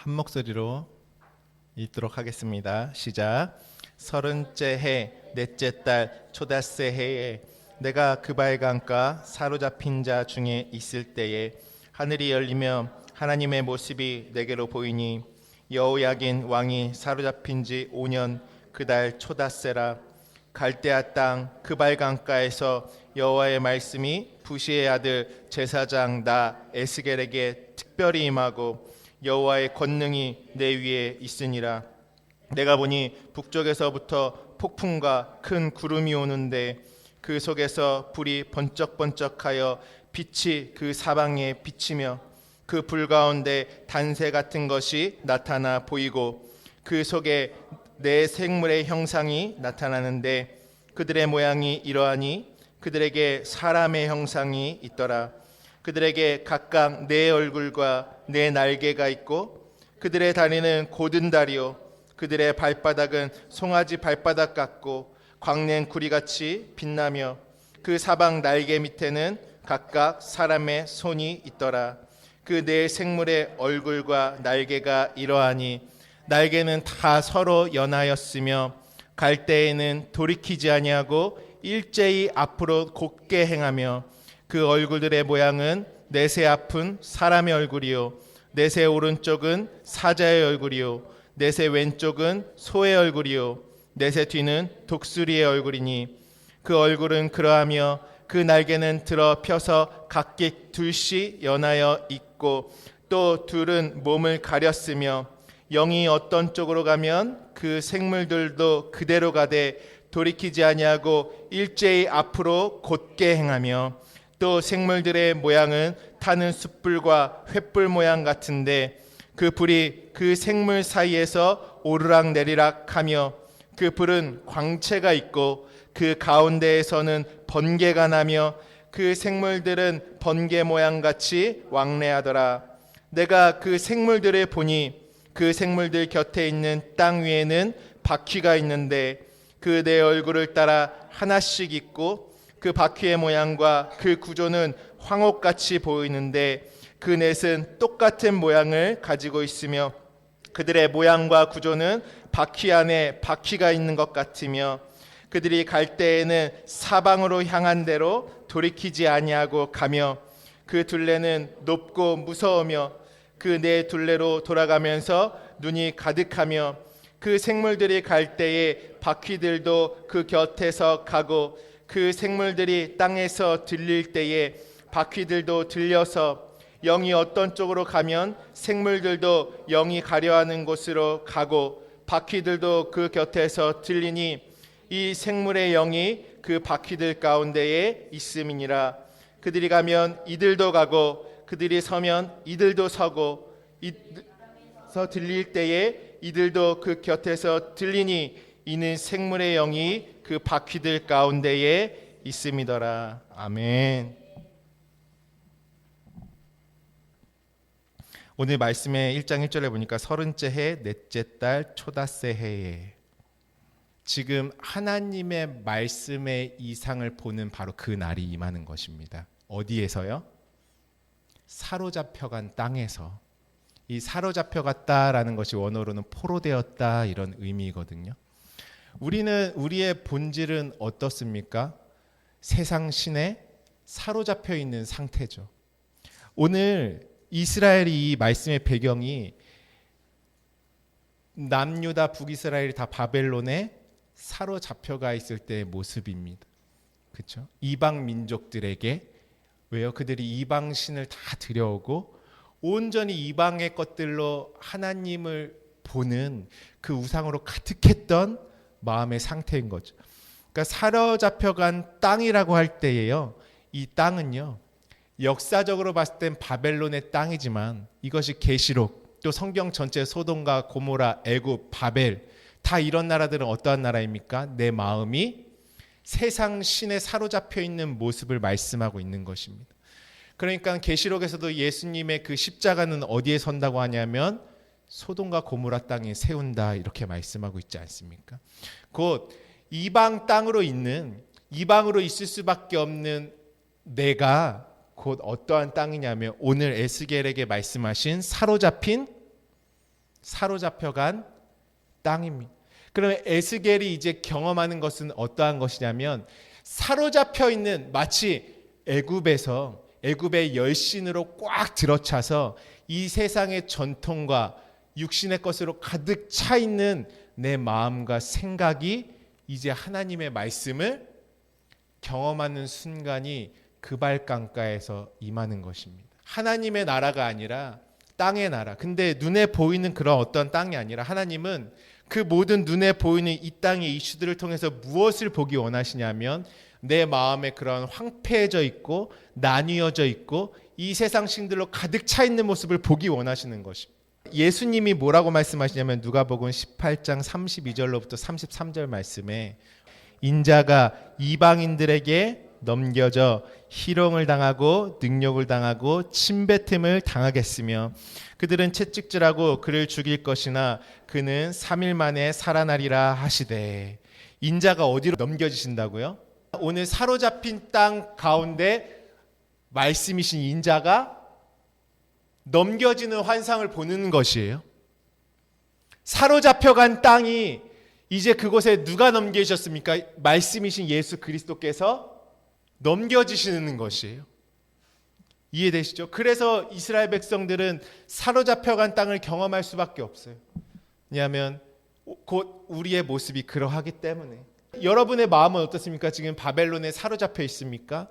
한 목소리로 읽도록 하겠습니다. 시작. 서른째 해 넷째 달 초닷새 해에 내가 그바의 강가 사로잡힌 자 중에 있을 때에 하늘이 열리며 하나님의 모습이 내게로 보이니 여호야긴 왕이 사로잡힌 지 5년 그 달 초닷새라. 갈대아 땅 그발 강가에서 여호와의 말씀이 부시의 아들 제사장 나 에스겔에게 특별히 임하고 여호와의 권능이 내 위에 있으니라. 내가 보니 북쪽에서부터 폭풍과 큰 구름이 오는데 그 속에서 불이 번쩍번쩍하여 빛이 그 사방에 비치며 그 불 가운데 단새 같은 것이 나타나 보이고 그 속에 네 생물의 형상이 나타나는데 그들의 모양이 이러하니 그들에게 사람의 형상이 있더라. 그들에게 각각 네 얼굴과 네 날개가 있고 그들의 다리는 곧은 다리요 그들의 발바닥은 송아지 발바닥 같고 광낸 구리같이 빛나며 그 사방 날개 밑에는 각각 사람의 손이 있더라. 그 네 생물의 얼굴과 날개가 이러하니 날개는 다 서로 연하였으며 갈 때에는 돌이키지 아니하고 일제히 앞으로 곧게 행하며 그 얼굴들의 모양은 넷의 앞은 사람의 얼굴이요 넷의 오른쪽은 사자의 얼굴이요 넷의 왼쪽은 소의 얼굴이요 넷의 뒤는 독수리의 얼굴이니 그 얼굴은 그러하며 그 날개는 들어 펴서 각기 둘씩 연하여 있고 또 둘은 몸을 가렸으며 영이 어떤 쪽으로 가면 그 생물들도 그대로 가되 돌이키지 아니하고 일제히 앞으로 곧게 행하며 또 생물들의 모양은 타는 숯불과 횃불 모양 같은데 그 불이 그 생물 사이에서 오르락 내리락 하며 그 불은 광채가 있고 그 가운데에서는 번개가 나며 그 생물들은 번개 모양 같이 왕래하더라. 내가 그 생물들을 보니 그 생물들 곁에 있는 땅 위에는 바퀴가 있는데 그 네 얼굴을 따라 하나씩 있고 그 바퀴의 모양과 그 구조는 황옥같이 보이는데 그 넷은 똑같은 모양을 가지고 있으며 그들의 모양과 구조는 바퀴 안에 바퀴가 있는 것 같으며 그들이 갈 때에는 사방으로 향한 대로 돌이키지 아니하고 가며 그 둘레는 높고 무서우며 그 네 둘레로 돌아가면서 눈이 가득하며 그 생물들이 갈 때에 바퀴들도 그 곁에서 가고 그 생물들이 땅에서 들릴 때에 바퀴들도 들려서 영이 어떤 쪽으로 가면 생물들도 영이 가려하는 곳으로 가고 바퀴들도 그 곁에서 들리니 이 생물의 영이 그 바퀴들 가운데에 있음이니라. 그들이 가면 이들도 가고 그들이 서면 이들도 서고 이서 들릴 때에 이들도 그 곁에서 들리니 이는 생물의 영이 그 바퀴들 가운데에 있음이더라. 아멘. 오늘 말씀의 1장 1절에 보니까 서른째 해 넷째 달 초닷새 해에 지금 하나님의 말씀의 이상을 보는 바로 그 날이 임하는 것입니다. 어디에서요? 사로잡혀간 땅에서. 이 사로잡혀갔다라는 것이 원어로는 포로되었다 이런 의미거든요. 우리의 본질은 어떻습니까? 세상 신에 사로잡혀 있는 상태죠. 오늘 이스라엘이 이 말씀의 배경이 남유다 북이스라엘이 다 바벨론에 사로잡혀가 있을 때의 모습입니다. 그렇죠? 이방 민족들에게 왜요? 그들이 이방 신을 다 들여오고 온전히 이방의 것들로 하나님을 보는 그 우상으로 가득했던 마음의 상태인 거죠. 그러니까 사로잡혀간 땅이라고 할 때에요. 이 땅은요. 역사적으로 봤을 땐 바벨론의 땅이지만 이것이 계시록 또 성경 전체 소돔과 고모라, 애굽, 바벨 다 이런 나라들은 어떠한 나라입니까? 내 마음이 세상 신에 사로잡혀 있는 모습을 말씀하고 있는 것입니다. 그러니까 계시록에서도 예수님의 그 십자가는 어디에 선다고 하냐면 소돔과 고모라 땅에 세운다 이렇게 말씀하고 있지 않습니까? 곧 이방 땅으로 이방으로 있을 수밖에 없는 내가 곧 어떠한 땅이냐면 오늘 에스겔에게 말씀하신 사로잡힌 사로잡혀간 땅입니다. 그러면 에스겔이 이제 경험하는 것은 어떠한 것이냐면 사로잡혀 있는 마치 애굽의 열신으로 꽉 들어차서 이 세상의 전통과 육신의 것으로 가득 차 있는 내 마음과 생각이 이제 하나님의 말씀을 경험하는 순간이 그발 강가에서 임하는 것입니다. 하나님의 나라가 아니라 땅의 나라. 근데 눈에 보이는 그런 어떤 땅이 아니라 하나님은 그 모든 눈에 보이는 이 땅의 이슈들을 통해서 무엇을 보기 원하시냐면 내 마음에 그런 황폐해져 있고 나뉘어져 있고 이 세상 신들로 가득 차 있는 모습을 보기 원하시는 것입니다. 예수님이 뭐라고 말씀하시냐면 누가복음 18장 32절로부터 33절 말씀에 인자가 이방인들에게 넘겨져 희롱을 당하고 능욕을 당하고 침뱉음을 당하겠으며 그들은 채찍질하고 그를 죽일 것이나 그는 3일 만에 살아나리라 하시되. 인자가 어디로 넘겨지신다고요? 오늘 사로잡힌 땅 가운데 말씀이신 인자가 넘겨지는 환상을 보는 것이에요. 사로잡혀간 땅이 이제 그곳에 누가 넘겨지셨습니까? 말씀이신 예수 그리스도께서 넘겨지시는 것이에요. 이해되시죠? 그래서 이스라엘 백성들은 사로잡혀간 땅을 경험할 수밖에 없어요. 왜냐하면 곧 우리의 모습이 그러하기 때문에. 여러분의 마음은 어떻습니까? 지금 바벨론에 사로잡혀 있습니까?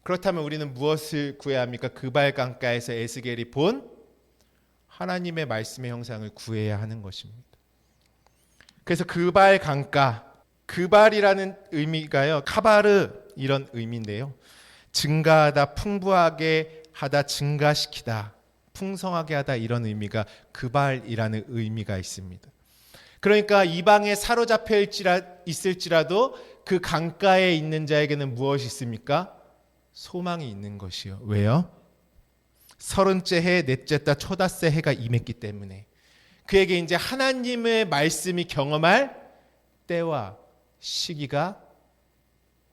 그렇다면 우리는 무엇을 구해야 합니까? 그발 강가에서 에스겔이 본 하나님의 말씀의 형상을 구해야 하는 것입니다. 그래서 그발 강가, 그발이라는 의미가요, 카바르 이런 의미인데요. 증가하다, 풍부하게 하다, 증가시키다, 풍성하게 하다 이런 의미가 그발이라는 의미가 있습니다. 그러니까 이방에 사로잡혀 있을지라도 그 강가에 있는 자에게는 무엇이 있습니까? 소망이 있는 것이요. 왜요? 30째 해 넷째 달 초닷새 해가 임했기 때문에 그에게 이제 하나님의 말씀이 경험할 때와 시기가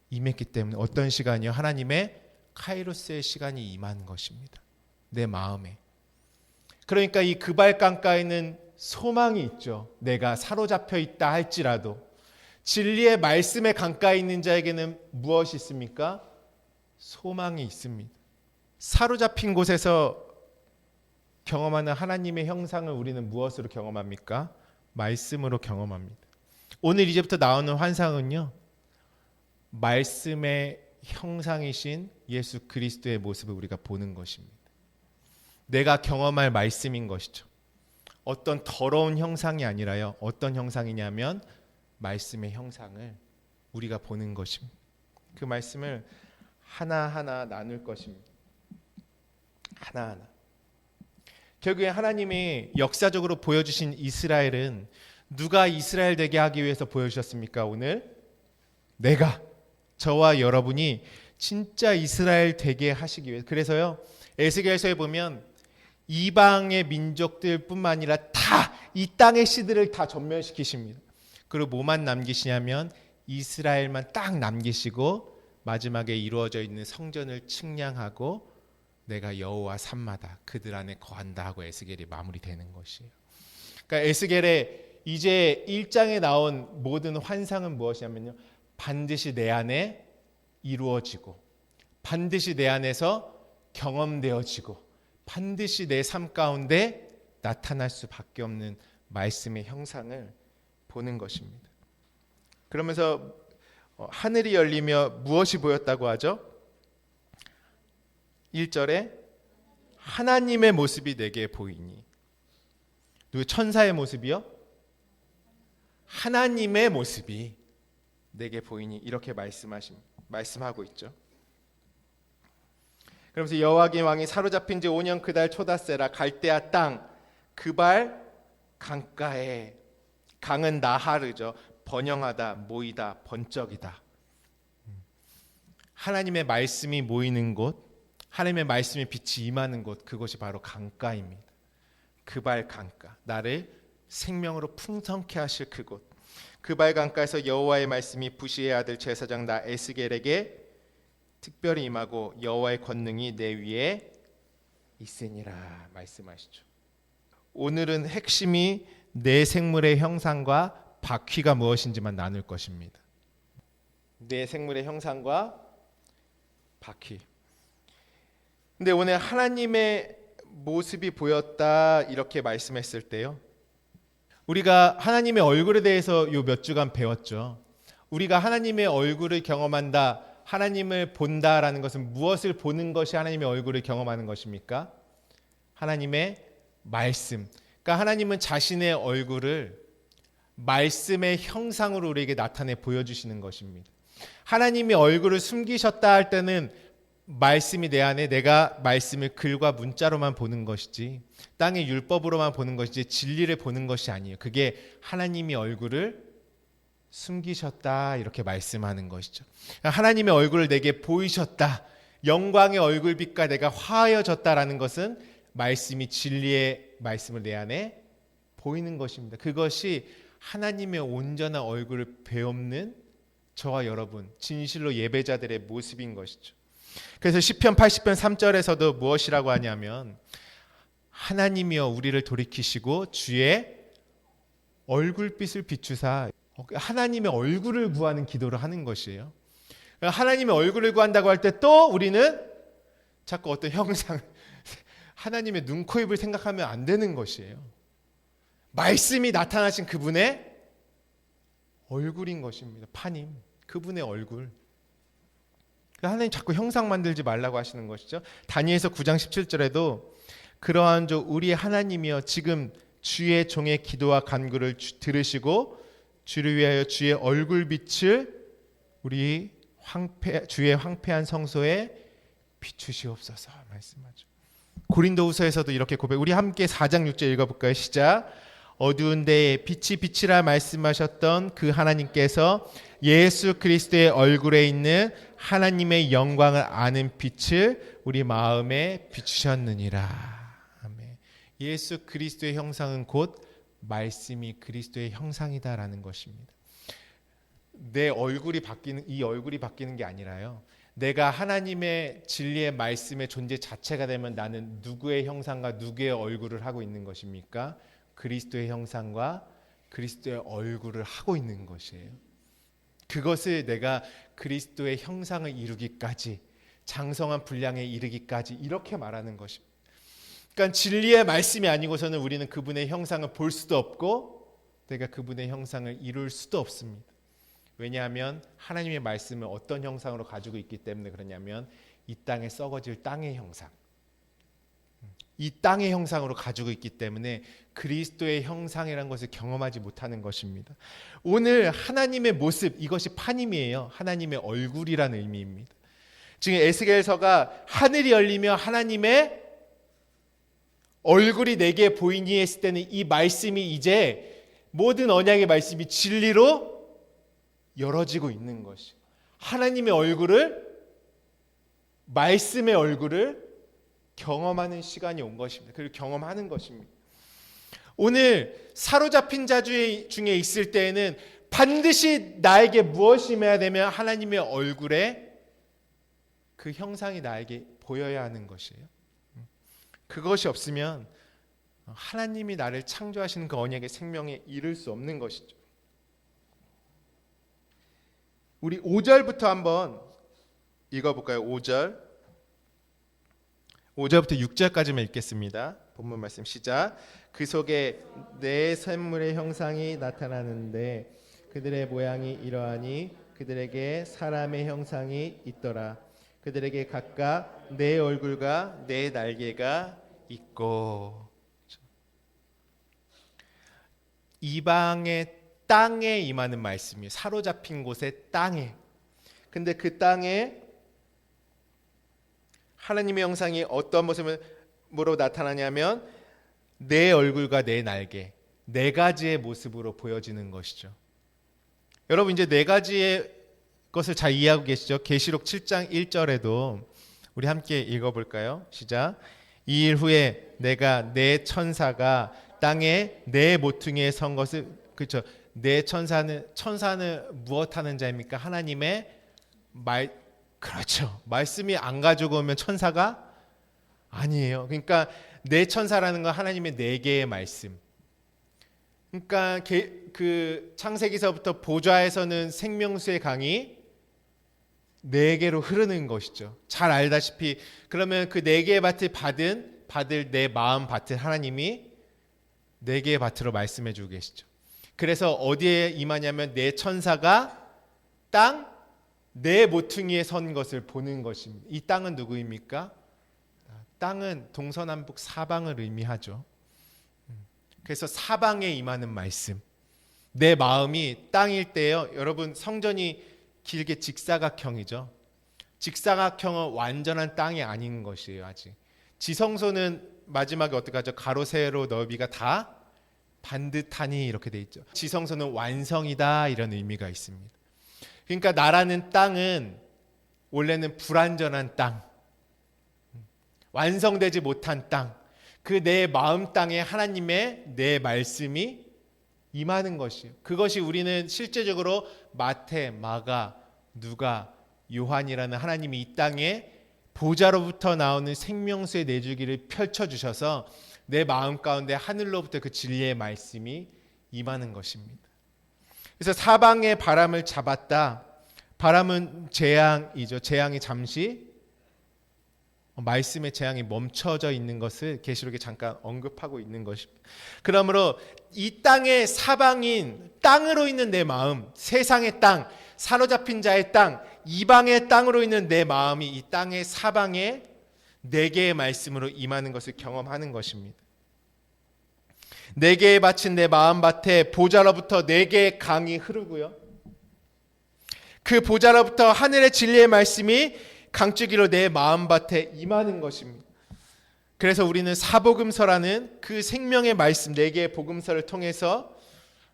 임했기 때문에 어떤 시간이요? 하나님의 카이로스의 시간이 임한 것입니다. 내 마음에. 그러니까 이 그발 강가에는 소망이 있죠. 내가 사로잡혀 있다 할지라도 진리의 말씀의 강가에 있는 자에게는 무엇이 있습니까? 소망이 있습니다. 사로잡힌 곳에서 경험하는 하나님의 형상을 우리는 무엇으로 경험합니까? 말씀으로 경험합니다. 오늘 이제부터 나오는 환상은요, 말씀의 형상이신 예수 그리스도의 모습을 우리가 보는 것입니다. 내가 경험할 말씀인 것이죠. 어떤 더러운 형상이 아니라요, 어떤 형상이냐면 말씀의 형상을 우리가 보는 것입니다. 그 말씀을 하나하나 나눌 것입니다. 하나하나. 결국에 하나님이 역사적으로 보여주신 이스라엘은 누가 이스라엘 되게 하기 위해서 보여주셨습니까? 오늘 내가, 저와 여러분이 진짜 이스라엘 되게 하시기 위해서. 그래서요, 에스겔서에 보면 이방의 민족들뿐만 아니라 다 이 땅의 씨들을 다 전멸시키십니다. 그리고 뭐만 남기시냐면 이스라엘만 딱 남기시고 마지막에 이루어져 있는 성전을 측량하고 내가 여호와 삼마다 그들 안에 거한다 하고 에스겔이 마무리되는 것이에요. 그러니까 에스겔의 이제 1장에 나온 모든 환상은 무엇이냐면요, 반드시 내 안에 이루어지고 반드시 내 안에서 경험되어지고 반드시 내 삶 가운데 나타날 수밖에 없는 말씀의 형상을 보는 것입니다. 그러면서 하늘이 열리며 무엇이 보였다고 하죠? 1절에 하나님의 모습이 내게 보이니. 누구 천사의 모습이요? 하나님의 모습이 내게 보이니 이렇게 말씀하고 있죠. 그러면서 여호와긴 왕이 사로잡힌 지 5년 그달 초닷새라 갈대아 땅 그발 강가에, 강은 나하르죠. 번영하다, 모이다, 번쩍이다. 하나님의 말씀이 모이는 곳, 하나님의 말씀의 빛이 임하는 곳, 그것이 바로 강가입니다. 그발 강가, 나를 생명으로 풍성케 하실 그곳. 그발 강가에서 여호와의 말씀이 부시의 아들 제사장 나 에스겔에게 특별히 임하고 여호와의 권능이 내 위에 있으니라 말씀하시죠. 오늘은 핵심이 내 생물의 형상과 바퀴가 무엇인지만 나눌 것입니다. 내 생물의 형상과 바퀴. 근데 오늘 하나님의 모습이 보였다 이렇게 말씀했을 때요, 우리가 하나님의 얼굴에 대해서 요 몇 주간 배웠죠. 우리가 하나님의 얼굴을 경험한다, 하나님을 본다라는 것은 무엇을 보는 것이 하나님의 얼굴을 경험하는 것입니까? 하나님의 말씀. 그러니까 하나님은 자신의 얼굴을 말씀의 형상으로 우리에게 나타내 보여주시는 것입니다. 하나님이 얼굴을 숨기셨다 할 때는 말씀이 내 안에, 내가 말씀을 글과 문자로만 보는 것이지, 땅의 율법으로만 보는 것이지 진리를 보는 것이 아니에요. 그게 하나님이 얼굴을 숨기셨다 이렇게 말씀하는 것이죠. 하나님의 얼굴을 내게 보이셨다, 영광의 얼굴빛과 내가 화하여졌다라는 것은 말씀이, 진리의 말씀을 내 안에 보이는 것입니다. 그것이 하나님의 온전한 얼굴을 배움는 저와 여러분, 진실로 예배자들의 모습인 것이죠. 그래서 시편 80편 3절에서도 무엇이라고 하냐면, 하나님이여 우리를 돌이키시고 주의 얼굴빛을 비추사, 하나님의 얼굴을 구하는 기도를 하는 것이에요. 하나님의 얼굴을 구한다고 할 때 또 우리는 자꾸 어떤 형상, 하나님의 눈, 코, 입을 생각하면 안 되는 것이에요. 말씀이 나타나신 그분의 얼굴인 것입니다. 파님, 그분의 얼굴. 하나님 자꾸 형상 만들지 말라고 하시는 것이죠. 다니엘서 9장 17절에도 그러한 우리 하나님이여 지금 주의 종의 기도와 간구를 들으시고 주를 위하여 주의 얼굴빛을 우리 주의 황폐한 성소에 비추시옵소서 말씀하죠. 고린도후서에서도 이렇게 고백, 우리 함께 4장 6절 읽어볼까요? 시작. 어두운 데에 빛이 빛이라 말씀하셨던 그 하나님께서 예수 그리스도의 얼굴에 있는 하나님의 영광을 아는 빛을 우리 마음에 비추셨느니라. 아멘. 예수 그리스도의 형상은 곧 말씀이 그리스도의 형상이다라는 것입니다. 내 얼굴이 바뀌는, 이 얼굴이 바뀌는 게 아니라요, 내가 하나님의 진리의 말씀의 존재 자체가 되면 나는 누구의 형상과 누구의 얼굴을 하고 있는 것입니까? 그리스도의 형상과 그리스도의 얼굴을 하고 있는 것이에요. 그것을 내가 그리스도의 형상을 이루기까지, 장성한 분량에 이르기까지 이렇게 말하는 것입니다. 그러니까 진리의 말씀이 아니고서는 우리는 그분의 형상을 볼 수도 없고 내가 그분의 형상을 이룰 수도 없습니다. 왜냐하면 하나님의 말씀을 어떤 형상으로 가지고 있기 때문에 그러냐면 이 땅에 썩어질 땅의 형상, 이 땅의 형상으로 가지고 있기 때문에 그리스도의 형상이라는 것을 경험하지 못하는 것입니다. 오늘 하나님의 모습, 이것이 파님이에요. 하나님의 얼굴이라는 의미입니다. 지금 에스겔서가 하늘이 열리며 하나님의 얼굴이 내게 보이니 했을 때는 이 말씀이 이제 모든 언약의 말씀이 진리로 열어지고 있는 것이, 하나님의 얼굴을, 말씀의 얼굴을 경험하는 시간이 온 것입니다. 그리고 경험하는 것입니다. 오늘 사로잡힌 자 중에 있을 때에는 반드시 나에게 무엇이 임해야 되면 하나님의 얼굴에 그 형상이 나에게 보여야 하는 것이에요. 그것이 없으면 하나님이 나를 창조하시는 그 언약의 생명에 이를 수 없는 것이죠. 우리 5절부터 한번 읽어볼까요? 5절부터 6절까지만 읽겠습니다. 본문 말씀 시작. 그 속에 내 생물의 형상이 나타나는데 그들의 모양이 이러하니 그들에게 사람의 형상이 있더라. 그들에게 각각 내 얼굴과 내 날개가 있고. 이방의 땅에 임하는 말씀이에요. 사로잡힌 곳의 땅에. 근데 그 땅에 하나님의 형상이 어떤 모습으로 나타나냐면 내 얼굴과 내 날개, 네 가지의 모습으로 보여지는 것이죠. 여러분 이제 네 가지의 것을 잘 이해하고 계시죠? 계시록 7장 1절에도 우리 함께 읽어볼까요? 시작. 이 일 후에 내가 내 천사가 땅에 내 모퉁이에 선 것을, 그렇죠? 내 천사는 무엇 하는 자입니까? 하나님의 그렇죠. 말씀이 안 가지고 오면 천사가 아니에요. 그러니까 네 천사라는 건 하나님의 네 개의 말씀. 그러니까 그 창세기서부터 보좌에서는 생명수의 강이 네 개로 흐르는 것이죠. 잘 알다시피 그러면 그 네 개의 밭을 받을 내 마음 밭을 하나님이 네 개의 밭으로 말씀해 주고 계시죠. 그래서 어디에 임하냐면 네 천사가 땅 네 모퉁이에 선 것을 보는 것입니다. 이 땅은 누구입니까? 땅은 동서남북 사방을 의미하죠. 그래서 사방에 임하는 말씀. 내 마음이 땅일 때요. 여러분 성전이 길게 직사각형이죠. 직사각형은 완전한 땅이 아닌 것이에요. 아직. 지성소는 마지막에 어떻게 하죠? 가로 세로 너비가 다 반듯하니 이렇게 돼 있죠. 지성소는 완성이다 이런 의미가 있습니다. 그러니까 나라는 땅은 원래는 불완전한 땅, 완성되지 못한 땅, 그 내 마음 땅에 하나님의 내 말씀이 임하는 것이에요. 그것이 우리는 실제적으로 마태, 마가, 누가, 요한이라는 하나님이 이 땅에 보좌로부터 나오는 생명수의 내주기를 펼쳐주셔서 내 마음 가운데 하늘로부터 그 진리의 말씀이 임하는 것입니다. 그래서 사방의 바람을 잡았다. 바람은 재앙이죠. 재앙이 잠시 말씀의 재앙이 멈춰져 있는 것을 계시록에 잠깐 언급하고 있는 것입니다. 그러므로 이 땅의 사방인 땅으로 있는 내 마음, 세상의 땅, 사로잡힌 자의 땅, 이방의 땅으로 있는 내 마음이 이 땅의 사방에 네 개의 말씀으로 임하는 것을 경험하는 것입니다. 네 개의 밭인 내 마음밭에 보좌로부터 네 개의 강이 흐르고요. 그 보좌로부터 하늘의 진리의 말씀이 강줄기로 내 마음밭에 임하는 것입니다. 그래서 우리는 사복음서라는 그 생명의 말씀 네 개의 복음서를 통해서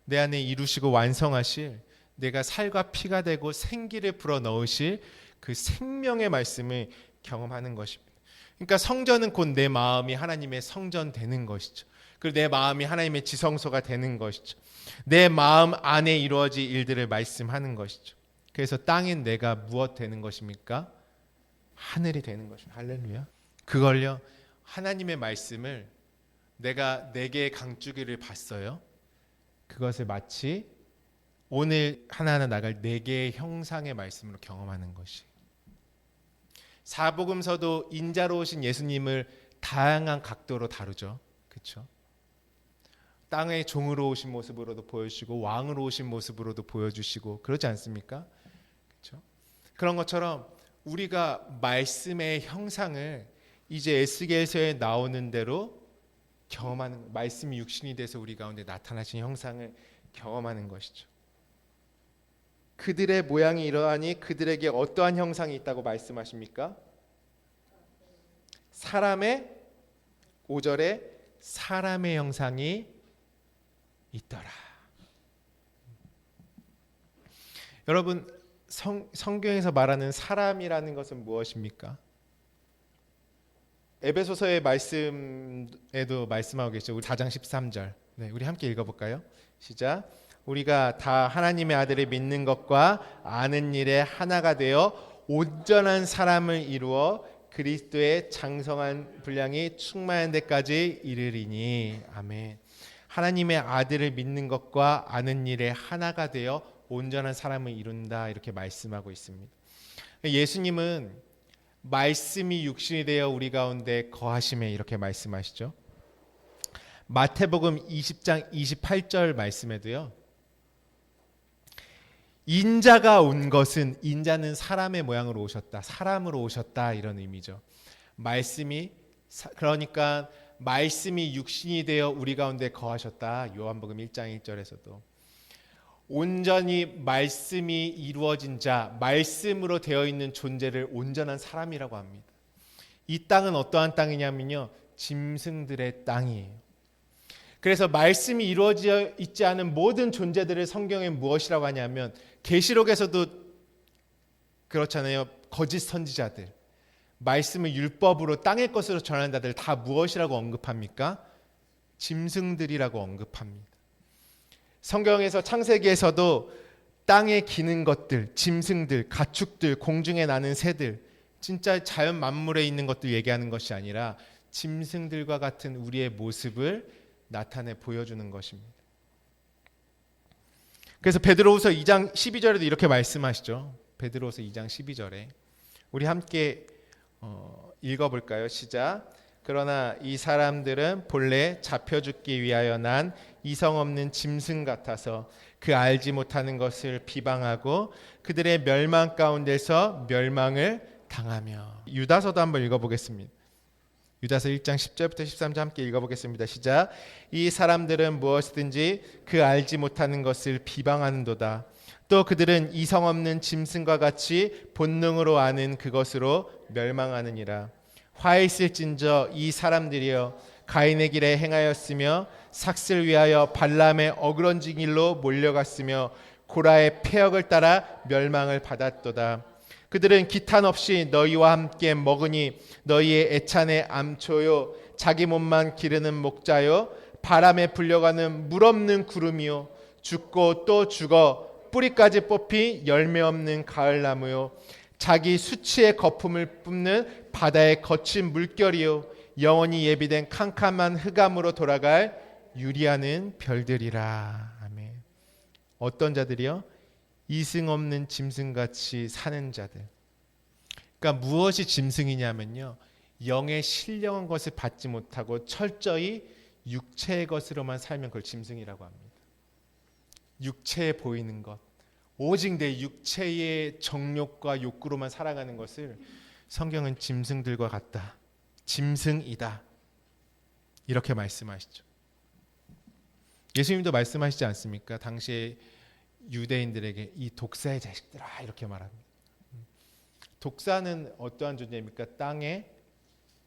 내 안에 이루시고 완성하실 내가 살과 피가 되고 생기를 불어넣으실 그 생명의 말씀을 경험하는 것입니다. 그러니까 성전은 곧 내 마음이 하나님의 성전 되는 것이죠. 그리고 내 마음이 하나님의 지성소가 되는 것이죠. 내 마음 안에 이루어질 일들을 말씀하는 것이죠. 그래서 땅인 내가 무엇 되는 것입니까? 하늘이 되는 것입니다. 할렐루야. 그걸요. 하나님의 말씀을 내가 네 개의 강줄기를 봤어요. 그것을 마치 오늘 하나하나 나갈 네 개의 형상의 말씀으로 경험하는 것이. 사복음서도 인자로 오신 예수님을 다양한 각도로 다루죠. 그렇죠? 땅의 종으로 오신 모습으로도 보여주시고 왕으로 오신 모습으로도 보여주시고 그러지 않습니까? 그렇죠? 그런 것처럼 우리가 말씀의 형상을 이제 에스겔서에 나오는 대로 경험하는, 말씀이 육신이 돼서 우리 가운데 나타나신 형상을 경험하는 것이죠. 그들의 모양이 이러하니 그들에게 어떠한 형상이 있다고 말씀하십니까? 사람의 5절에 사람의 형상이 있더라. 여러분 성경에서 말하는 사람이라는 것은 무엇입니까? 에베소서의 말씀에도 말씀하고 계시죠. 우리 4장 13절. 네, 우리 함께 읽어볼까요? 시작. 우리가 다 하나님의 아들을 믿는 것과 아는 일에 하나가 되어 온전한 사람을 이루어 그리스도의 장성한 분량이 충만한 데까지 이르리니. 아멘. 하나님의 아들을 믿는 것과 아는 일에 하나가 되어 온전한 사람을 이룬다 이렇게 말씀하고 있습니다. 예수님은 말씀이 육신이 되어 우리 가운데 거하심에 이렇게 말씀하시죠. 마태복음 20장 28절 말씀에도요. 인자가 온 것은, 인자는 사람의 모양으로 오셨다, 사람으로 오셨다 이런 의미죠. 말씀이, 그러니까 말씀이 육신이 되어 우리 가운데 거하셨다. 요한복음 1장 1절에서도 온전히 말씀이 이루어진 자, 말씀으로 되어 있는 존재를 온전한 사람이라고 합니다. 이 땅은 어떠한 땅이냐면요, 짐승들의 땅이에요. 그래서 말씀이 이루어져 있지 않은 모든 존재들을 성경에 무엇이라고 하냐면, 계시록에서도 그렇잖아요. 거짓 선지자들, 말씀을 율법으로 땅의 것으로 전하는 자들 다 무엇이라고 언급합니까? 짐승들이라고 언급합니다. 성경에서 창세기에서도 땅에 기는 것들, 짐승들, 가축들, 공중에 나는 새들, 진짜 자연 만물에 있는 것들 얘기하는 것이 아니라 짐승들과 같은 우리의 모습을 나타내 보여주는 것입니다. 그래서 베드로후서 2장 12절에도 이렇게 말씀하시죠. 베드로후서 2장 12절에 우리 함께 읽어볼까요? 시작. 그러나 이 사람들은 본래 잡혀 죽기 위하여 난 이성 없는 짐승 같아서 그 알지 못하는 것을 비방하고 그들의 멸망 가운데서 멸망을 당하며. 유다서도 한번 읽어보겠습니다. 유다서 1장 10절부터 13절 함께 읽어보겠습니다. 시작. 이 사람들은 무엇이든지 그 알지 못하는 것을 비방하는도다. 또 그들은 이성 없는 짐승과 같이 본능으로 아는 그것으로 멸망하느니라. 화 있을진저 이 사람들이여 가인의 길에 행하였으며 삭슬 위하여 발람의 어그러진 길로 몰려갔으며 고라의 패역을 따라 멸망을 받았도다. 그들은 기탄 없이 너희와 함께 먹으니 너희의 애찬의 암초요 자기 몸만 기르는 목자요 바람에 불려가는 물 없는 구름이요 죽고 또 죽어 뿌리까지 뽑히 열매 없는 가을나무요 자기 수치의 거품을 뿜는 바다의 거친 물결이요 영원히 예비된 캄캄한 흑암으로 돌아갈 유리하는 별들이라. 아멘. 어떤 자들이요? 이승 없는 짐승같이 사는 자들. 그러니까 무엇이 짐승이냐면요, 영의 신령한 것을 받지 못하고 철저히 육체의 것으로만 살면 그걸 짐승이라고 합니다. 육체에 보이는 것, 오직 내 육체의 정욕과 욕구로만 살아가는 것을 성경은 짐승들과 같다, 짐승이다, 이렇게 말씀하시죠. 예수님도 말씀하시지 않습니까? 당시에 유대인들에게 이 독사의 자식들아, 이렇게 말합니다. 독사는 어떠한 존재입니까? 땅의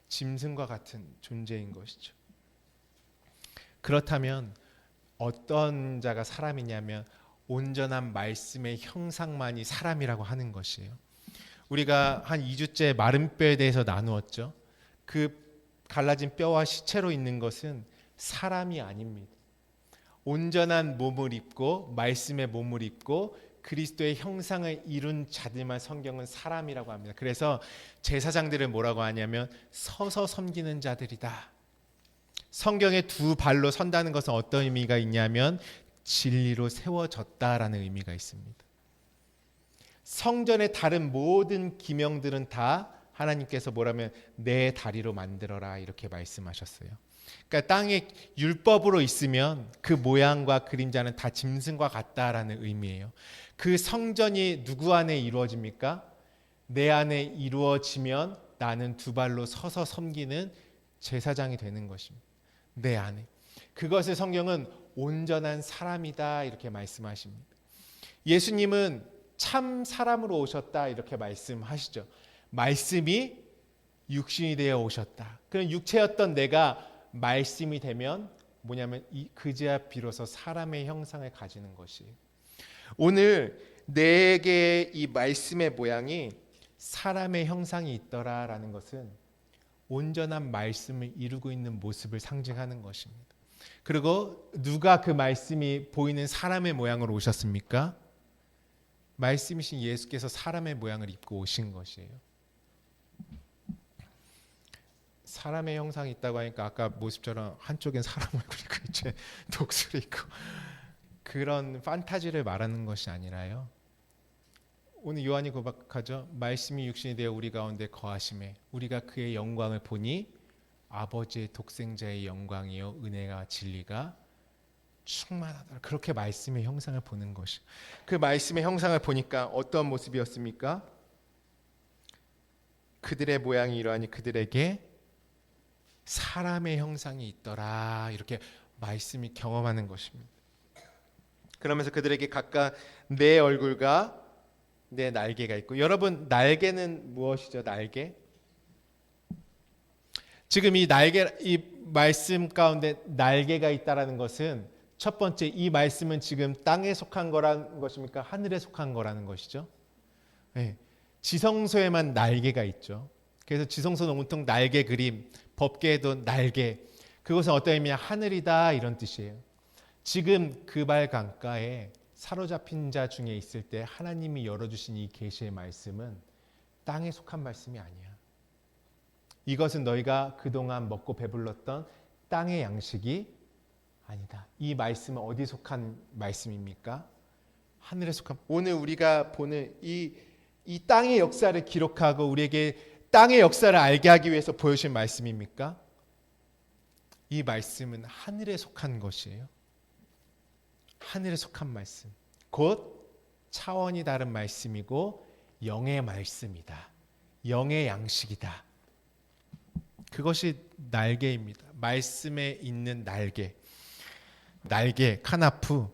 짐승과 같은 존재인 것이죠. 그렇다면 어떤 자가 사람이냐면 온전한 말씀의 형상만이 사람이라고 하는 것이에요. 우리가 한 2주째 마른 뼈에 대해서 나누었죠. 그 갈라진 뼈와 시체로 있는 것은 사람이 아닙니다. 온전한 몸을 입고 말씀의 몸을 입고 그리스도의 형상을 이룬 자들만 성경은 사람이라고 합니다. 그래서 제사장들을 뭐라고 하냐면 서서 섬기는 자들이다. 성경에 두 발로 선다는 것은 어떤 의미가 있냐면 진리로 세워졌다라는 의미가 있습니다. 성전의 다른 모든 기명들은 다 하나님께서 뭐라면 내 다리로 만들어라, 이렇게 말씀하셨어요. 그러니까 땅에 율법으로 있으면 그 모양과 그림자는 다 짐승과 같다라는 의미예요. 그 성전이 누구 안에 이루어집니까? 내 안에 이루어지면 나는 두 발로 서서 섬기는 제사장이 되는 것입니다. 내 안에. 그것을 성경은 온전한 사람이다, 이렇게 말씀하십니다. 예수님은 참 사람으로 오셨다, 이렇게 말씀하시죠. 말씀이 육신이 되어 오셨다. 그런 육체였던 내가 말씀이 되면 뭐냐면 그제야 비로소 사람의 형상을 가지는 것이에요. 오늘 내게 이 말씀의 모양이 사람의 형상이 있더라라는 것은 온전한 말씀을 이루고 있는 모습을 상징하는 것입니다. 그리고 누가 그 말씀이 보이는 사람의 모양으로 오셨습니까? 말씀이신 예수께서 사람의 모양을 입고 오신 것이에요. 사람의 형상이 있다고 하니까 아까 모습처럼 한쪽엔 사람 얼굴이 있고 이제 독수리 있고 그런 판타지를 말하는 것이 아니라요. 오늘 요한이 고백하죠. 말씀이 육신이 되어 우리 가운데 거하심에 우리가 그의 영광을 보니 아버지의 독생자의 영광이요 은혜가 진리가 충만하다. 그렇게 말씀의 형상을 보는 것이. 그 말씀의 형상을 보니까 어떤 모습이었습니까? 그들의 모양이 이러하니 그들에게 사람의 형상이 있더라, 이렇게 말씀이 경험하는 것입니다. 그러면서 그들에게 각각 내 얼굴과 내 날개가 있고, 여러분 날개는 무엇이죠? 날개? 지금 이 날개, 이 말씀 가운데 날개가 있다라는 것은 첫 번째, 이 말씀은 지금 땅에 속한 거라는 것입니까? 하늘에 속한 거라는 것이죠. 네. 지성소에만 날개가 있죠. 그래서 지성소는 온통 날개 그림, 법궤에도 날개, 그것은 어떤 의미냐? 하늘이다, 이런 뜻이에요. 지금 그발 강가에 사로잡힌 자 중에 있을 때 하나님이 열어주신 이 계시의 말씀은 땅에 속한 말씀이 아니야. 이것은 너희가 그동안 먹고 배불렀던 땅의 양식이 아니다. 이 말씀은 어디 속한 말씀입니까? 하늘에 속한. 오늘 우리가 보는 이 땅의 역사를 기록하고 우리에게 땅의 역사를 알게 하기 위해서 보여주신 말씀입니까? 이 말씀은 하늘에 속한 것이에요. 하늘에 속한 말씀. 곧 차원이 다른 말씀이고 영의 말씀이다. 영의 양식이다. 그것이 날개입니다. 말씀에 있는 날개. 날개, 카나프,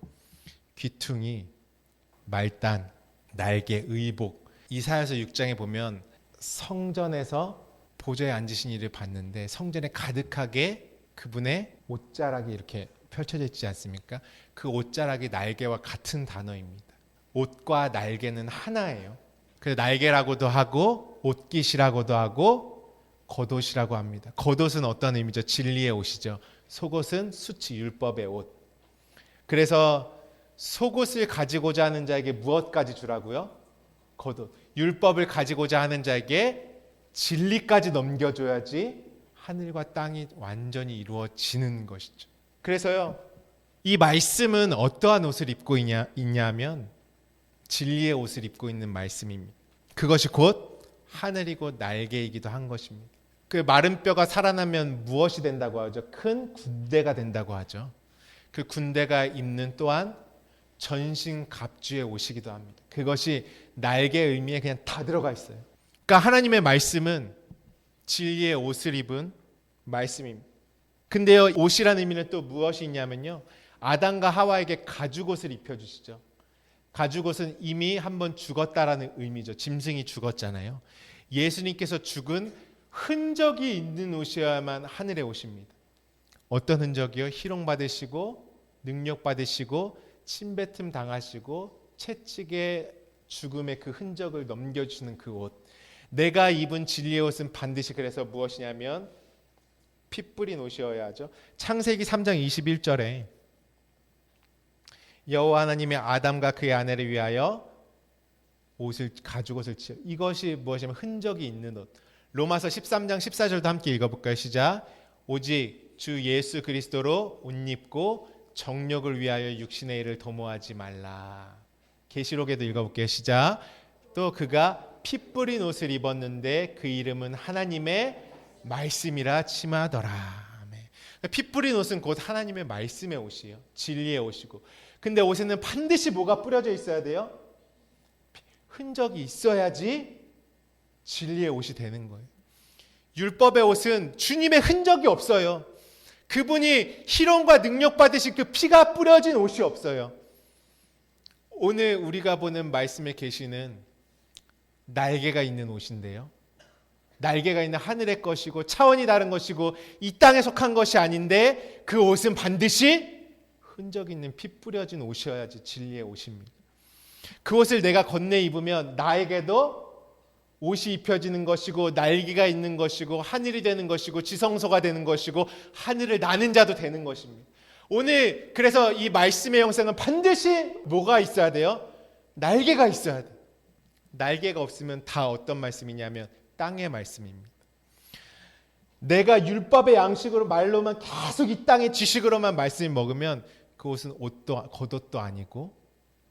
귀퉁이, 말단, 날개, 의복. 이사야서 6장에 보면 성전에서 보좌에 앉으신 이를 봤는데 성전에 가득하게 그분의 옷자락이 이렇게 펼쳐져 있지 않습니까? 그 옷자락이 날개와 같은 단어입니다. 옷과 날개는 하나예요. 그래서 날개라고도 하고 옷깃이라고도 하고 겉옷이라고 합니다. 겉옷은 어떤 의미죠? 진리의 옷이죠. 속옷은 수치 율법의 옷. 그래서 속옷을 가지고자 하는 자에게 무엇까지 주라고요? 겉옷. 율법을 가지고자 하는 자에게 진리까지 넘겨줘야지 하늘과 땅이 완전히 이루어지는 것이죠. 그래서요, 이 말씀은 어떠한 옷을 입고 있냐면 진리의 옷을 입고 있는 말씀입니다. 그것이 곧 하늘이고 날개이기도 한 것입니다. 그 마른 뼈가 살아나면 무엇이 된다고 하죠? 큰 군대가 된다고 하죠. 그 군대가 입는 또한 전신 갑주의 옷이기도 합니다. 그것이 날개의 의미에 그냥 다 들어가 있어요. 그러니까 하나님의 말씀은 진리의 옷을 입은 말씀입니다. 근데요, 옷이라는 의미는 또 무엇이 있냐면요, 아담과 하와에게 가죽옷을 입혀주시죠. 가죽옷은 이미 한번 죽었다라는 의미죠. 짐승이 죽었잖아요. 예수님께서 죽은 흔적이 있는 옷이어야만 하늘의 옷입니다. 어떤 흔적이요? 희롱받으시고 능력받으시고 침뱉음 당하시고 채찍의 죽음의 그 흔적을 넘겨주는 그 옷. 내가 입은 진리의 옷은 반드시 그래서 무엇이냐면 피 뿌린 옷이어야 하죠. 창세기 3장 21절에 여호와 하나님이 아담과 그의 아내를 위하여 옷을 가죽옷을 지어. 이것이 무엇이냐면 흔적이 있는 옷. 로마서 13장 14절도 함께 읽어볼까요? 시작. 오직 주 예수 그리스도로 옷 입고 정욕을 위하여 육신의 일을 도모하지 말라. 계시록에도 읽어볼게요. 시작. 또 그가 피 뿌린 옷을 입었는데 그 이름은 하나님의 말씀이라 칭하더라. 피 뿌린 옷은 곧 하나님의 말씀의 옷이에요. 진리의 옷이고. 근데 옷에는 반드시 뭐가 뿌려져 있어야 돼요? 흔적이 있어야지 진리의 옷이 되는 거예요. 율법의 옷은 주님의 흔적이 없어요. 그분이 희롱과 능력 받으신 그 피가 뿌려진 옷이 없어요. 오늘 우리가 보는 말씀의 계시는 날개가 있는 옷인데요. 날개가 있는 하늘의 것이고 차원이 다른 것이고 이 땅에 속한 것이 아닌데 그 옷은 반드시 흔적 있는 피 뿌려진 옷이어야지 진리의 옷입니다. 그 옷을 내가 건네 입으면 나에게도 옷이 입혀지는 것이고 날개가 있는 것이고 하늘이 되는 것이고 지성소가 되는 것이고 하늘을 나는 자도 되는 것입니다. 오늘 그래서 이 말씀의 영성은 반드시 뭐가 있어야 돼요? 날개가 있어야 돼요. 날개가 없으면 다 어떤 말씀이냐면 땅의 말씀입니다. 내가 율법의 양식으로 말로만 계속 이 땅의 지식으로만 말씀을 먹으면 그것은 옷도 겉옷도 아니고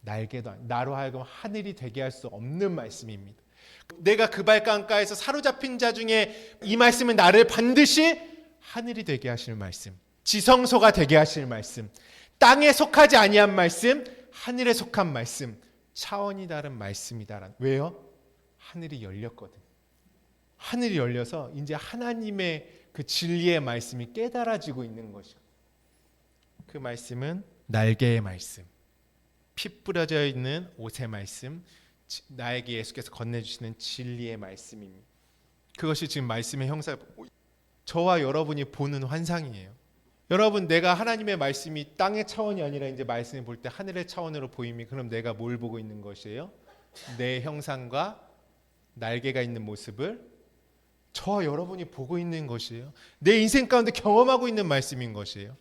날개도 아니고 나로 하여금 하늘이 되게 할 수 없는 말씀입니다. 내가 그 발강가에서 사로잡힌 자 중에 이 말씀은 나를 반드시 하늘이 되게 하실 말씀, 지성소가 되게 하실 말씀, 땅에 속하지 아니한 말씀, 하늘에 속한 말씀, 차원이 다른 말씀이다라는. 왜요? 하늘이 열렸거든. 하늘이 열려서 이제 하나님의 그 진리의 말씀이 깨달아지고 있는 것이고, 그 말씀은 날개의 말씀, 피 뿌려져 있는 옷의 말씀, 나에게 예수께서 건네주시는 진리의 말씀입니다. 그것이 지금 말씀의 형사, 저와 여러분이 보는 환상이에요. 여러분, 내가 하나님의 말씀이 땅의 차원이 아니라 이제 말씀을 볼 때 하늘의 차원으로 보임이, 그럼 내가 뭘 보고 있는 것이에요? 내 형상과 날개가 있는 모습을 저와 여러분이 보고 있는 것이에요. 내 인생 가운데 경험하고 있는 말씀인 것이에요.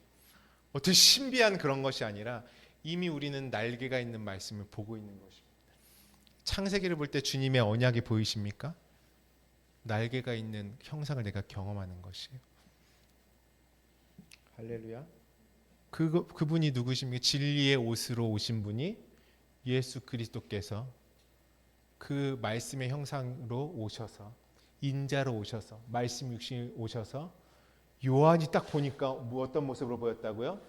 어떤 신비한 그런 것이 아니라 이미 우리는 날개가 있는 말씀을 보고 있는 것입니다. 창세기를 볼 때 주님의 언약이 보이십니까? 날개가 있는 형상을 내가 경험하는 것이에요. 할렐루야. 그분이 누구십니까? 진리의 옷으로 오신 분이 예수 그리스도께서 그 말씀의 형상으로 오셔서, 인자로 오셔서, 말씀 육신이 오셔서, 요한이 딱 보니까 어떤 모습으로 보였다고요?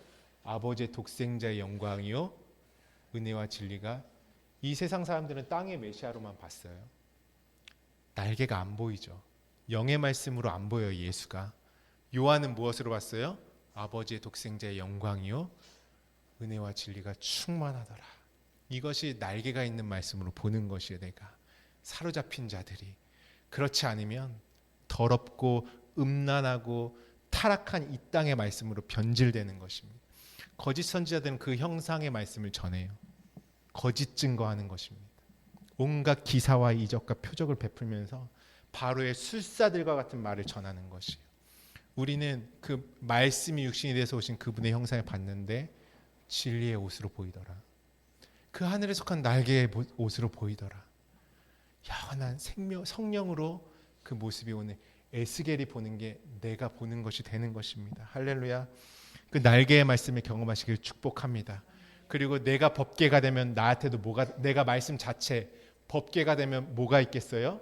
아버지의 독생자의 영광이요 은혜와 진리가. 이 세상 사람들은 땅의 메시아로만 봤어요. 날개가 안 보이죠. 영의 말씀으로 안 보여요. 예수가. 요한은 무엇으로 봤어요? 아버지의 독생자의 영광이요 은혜와 진리가 충만하더라. 이것이 날개가 있는 말씀으로 보는 것이에요. 내가 사로잡힌 자들이. 그렇지 않으면 더럽고 음란하고 타락한 이 땅의 말씀으로 변질되는 것입니다. 거짓 선지자들은 그 형상의 말씀을 전해요. 거짓 증거하는 것입니다. 온갖 기사와 이적과 표적을 베풀면서 바로의 술사들과 같은 말을 전하는 것이에요. 우리는 그 말씀이 육신이 돼서 오신 그분의 형상을 봤는데 진리의 옷으로 보이더라. 그 하늘에 속한 날개의 옷으로 보이더라. 영원한 성령으로 그 모습이 오늘 에스겔이 보는 게 내가 보는 것이 되는 것입니다. 할렐루야. 그 날개의 말씀을 경험하시길 축복합니다. 그리고 내가 법궤가 되면 나한테도 내가 말씀 자체 법궤가 되면 뭐가 있겠어요?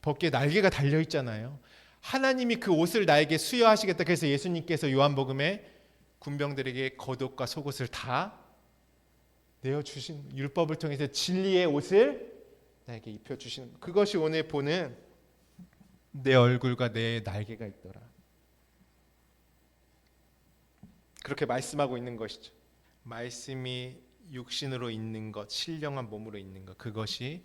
법궤에 날개가 달려 있잖아요. 하나님이 그 옷을 나에게 수여하시겠다. 그래서 예수님께서 요한복음에 군병들에게 겉옷과 속옷을 다 내어주신, 율법을 통해서 진리의 옷을 나에게 입혀주시는, 그것이 오늘 보는 내 얼굴과 내 날개가 있더라. 그렇게 말씀하고 있는 것이죠. 말씀이 육신으로 있는 것, 신령한 몸으로 있는 것, 그것이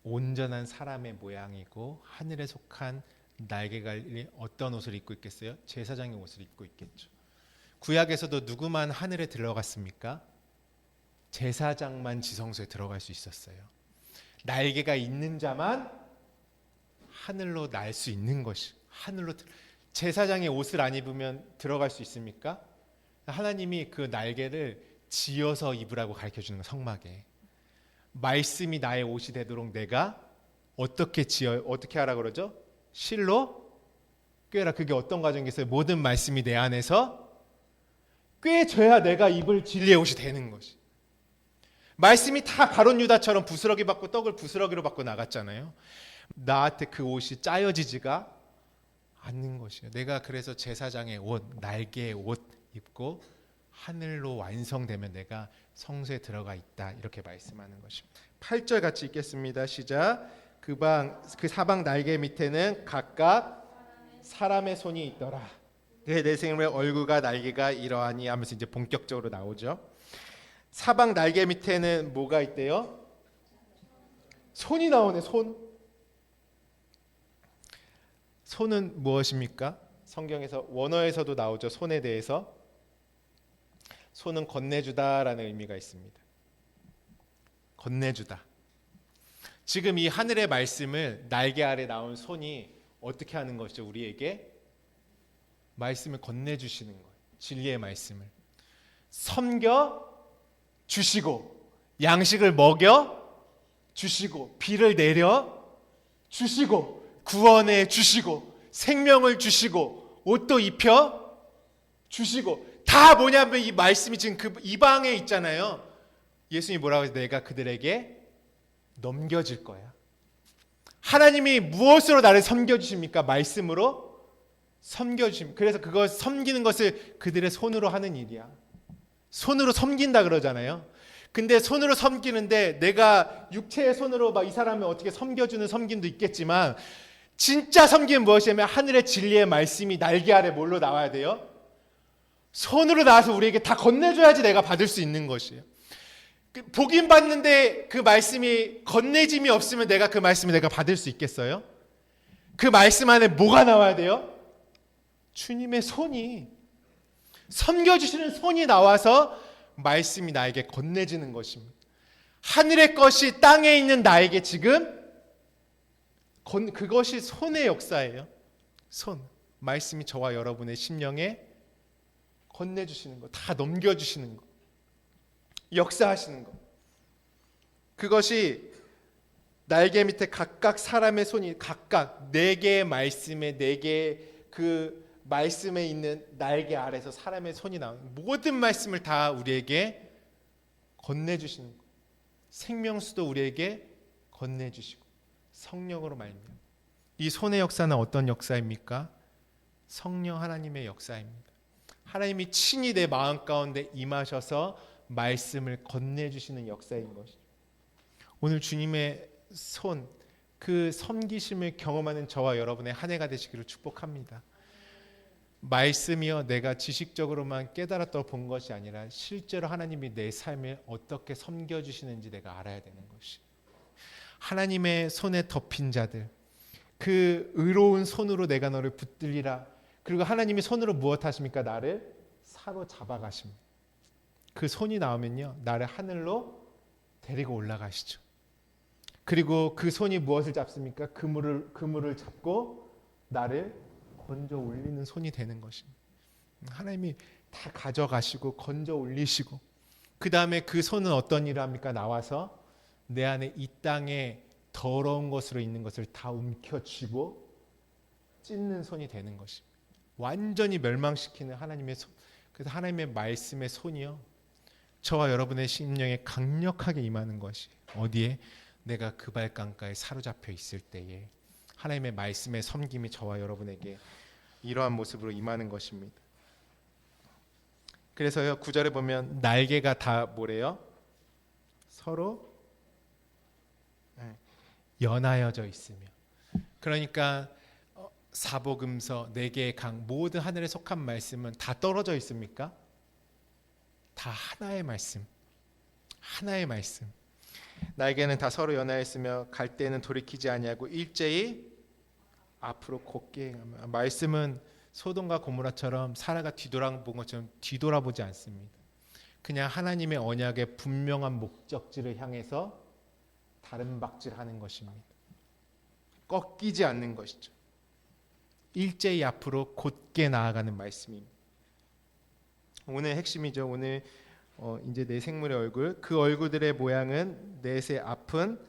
온전한 사람의 모양이고 하늘에 속한 날개가 어떤 옷을 입고 있겠어요? 제사장의 옷을 입고 있겠죠. 구약에서도 누구만 하늘에 들어갔습니까? 제사장만 지성소에 들어갈 수 있었어요. 날개가 있는 자만 하늘로 날 수 있는 것이, 하늘로. 제사장의 옷을 안 입으면 들어갈 수 있습니까? 하나님이 그 날개를 지어서 입으라고 가르쳐 주는 거, 성막에. 말씀이 나의 옷이 되도록 내가 어떻게 하라 그러죠? 실로 꿰라. 그게 어떤 과정이겠어요? 모든 말씀이 내 안에서 꿰져야 내가 입을 진리의 옷이 되는 것이. 말씀이 다 가룟 유다처럼 부스러기 받고 떡을 부스러기로 받고 나갔잖아요. 나한테 그 옷이 짜여지지가 않는 것이에요. 내가 그래서 제사장의 옷, 날개의 옷 입고 하늘로 완성되면 내가 성소에 들어가 있다, 이렇게 말씀하는 것입니다. 8절 같이 읽겠습니다. 시작. 그 사방 날개 밑에는 각각 사람의 손이 있더라. 내 생명의 얼굴과 날개가 이러하니 하면서 이제 본격적으로 나오죠. 사방 날개 밑에는 뭐가 있대요? 손이 나오네. 손은 무엇입니까? 성경에서 원어에서도 나오죠. 손에 대해서. 손은 건네주다라는 의미가 있습니다. 건네주다. 지금 이 하늘의 말씀을 날개 아래 나온 손이 어떻게 하는 것이죠? 우리에게 말씀을 건네주시는 거예요. 진리의 말씀을 섬겨 주시고, 양식을 먹여 주시고, 비를 내려 주시고, 구원해 주시고, 생명을 주시고, 옷도 입혀 주시고, 다 뭐냐면 이 말씀이 지금 그 이방에 있잖아요. 예수님이 뭐라고 해서 내가 그들에게 넘겨질 거야. 하나님이 무엇으로 나를 섬겨주십니까? 말씀으로 섬겨주십니다. 그래서 그걸 섬기는 것을 그들의 손으로 하는 일이야. 손으로 섬긴다 그러잖아요. 근데 손으로 섬기는데 내가 육체의 손으로 막 이 사람을 어떻게 섬겨주는 섬김도 있겠지만, 진짜 섬김은 무엇이냐면 하늘의 진리의 말씀이 날개 아래 뭘로 나와야 돼요? 손으로 나와서 우리에게 다 건네줘야지 내가 받을 수 있는 것이에요. 보긴 받는데 그 말씀이 건네짐이 없으면 내가 그 말씀을 내가 받을 수 있겠어요? 그 말씀 안에 뭐가 나와야 돼요? 주님의 손이, 섬겨주시는 손이 나와서 말씀이 나에게 건네지는 것입니다. 하늘의 것이 땅에 있는 나에게 지금 그것이 손의 역사예요. 손. 말씀이 저와 여러분의 심령에 건네주시는 거, 다 넘겨주시는 거, 역사하시는 거. 그것이 날개 밑에 각각 사람의 손이 각각 네 개의 말씀에 네 개의 그 말씀에 있는 날개 아래서 사람의 손이 나오는 모든 말씀을 다 우리에게 건네주시는 거예요. 생명수도 우리에게 건네주시고 성령으로 말미암아. 이 손의 역사는 어떤 역사입니까? 성령 하나님의 역사입니다. 하나님이 친히 내 마음 가운데 임하셔서 말씀을 건네주시는 역사인 것이죠. 오늘 주님의 손, 그 섬기심을 경험하는 저와 여러분의 한 해가 되시기를 축복합니다. 말씀이요, 내가 지식적으로만 깨달았다고 본 것이 아니라 실제로 하나님이 내 삶을 어떻게 섬겨주시는지 내가 알아야 되는 것이. 하나님의 손에 덮인 자들, 그 의로운 손으로 내가 너를 붙들리라. 그리고 하나님이 손으로 무엇 하십니까? 나를 사로잡아 가십니다. 그 손이 나오면요, 나를 하늘로 데리고 올라가시죠. 그리고 그 손이 무엇을 잡습니까? 그물을 잡고 나를 건져 올리는 손이 되는 것입니다. 하나님이 다 가져가시고 건져 올리시고, 그 다음에 그 손은 어떤 일을 합니까? 나와서 내 안에 이 땅에 더러운 것으로 있는 것을 다 움켜쥐고 찢는 손이 되는 것입니다. 완전히 멸망시키는 하나님의 손. 그래서 하나님의 말씀의 손이요, 저와 여러분의 심령에 강력하게 임하는 것이 어디에? 내가 그 발강가에 사로잡혀 있을 때에 하나님의 말씀의 섬김이 저와 여러분에게 이러한 모습으로 임하는 것입니다. 그래서요, 9절에 보면 날개가 다 뭐래요? 서로 연하여져 있으며. 그러니까 사복음서, 네 개의 강, 모든 하늘에 속한 말씀은 다 떨어져 있습니까? 다 하나의 말씀, 하나의 말씀. 날개는 다 서로 연하여 있으며 갈 때는 돌이키지 아니하고 일제히 앞으로 곧게 행하며. 말씀은 소돔과 고모라처럼 사라가 뒤돌아본 것처럼 뒤돌아보지 않습니다. 그냥 하나님의 언약의 분명한 목적지를 향해서 다른 박질하는 것입니다. 꺾이지 않는 것이죠. 일제히 앞으로 곧게 나아가는 말씀입니다. 오늘 핵심이죠. 오늘 이제 내 생물의 얼굴, 그 얼굴들의 모양은 넷의 앞은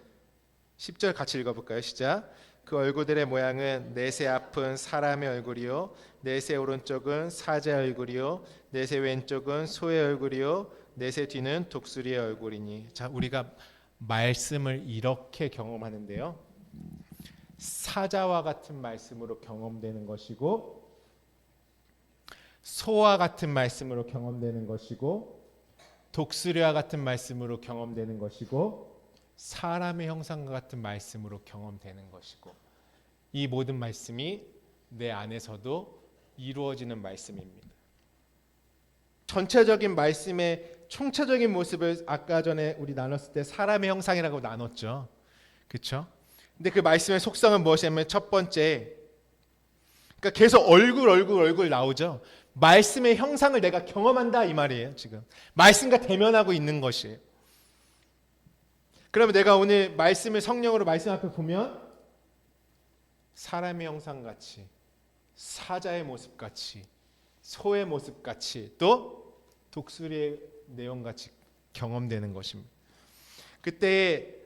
10절 같이 읽어볼까요? 시작. 그 얼굴들의 모양은 넷의 앞은 사람의 얼굴이요, 넷의 오른쪽은 사자의 얼굴이요, 넷의 왼쪽은 소의 얼굴이요, 넷의 뒤는 독수리의 얼굴이니. 자, 우리가 말씀을 이렇게 경험하는데요, 사자와 같은 말씀으로 경험되는 것이고, 소와 같은 말씀으로 경험되는 것이고, 독수리와 같은 말씀으로 경험되는 것이고, 사람의 형상과 같은 말씀으로 경험되는 것이고, 이 모든 말씀이 내 안에서도 이루어지는 말씀입니다. 전체적인 말씀의 총체적인 모습을 아까 전에 우리 나눴을 때 사람의 형상이라고 나눴죠. 그렇죠? 근데 그 말씀의 속성은 무엇이냐면 첫 번째, 그러니까 계속 얼굴 나오죠. 말씀의 형상을 내가 경험한다 이 말이에요. 지금 말씀과 대면하고 있는 것이에요. 그러면 내가 오늘 말씀을 성령으로 말씀 앞에 보면 사람의 형상같이, 사자의 모습같이, 소의 모습같이, 또 독수리의 내용같이 경험되는 것입니다. 그때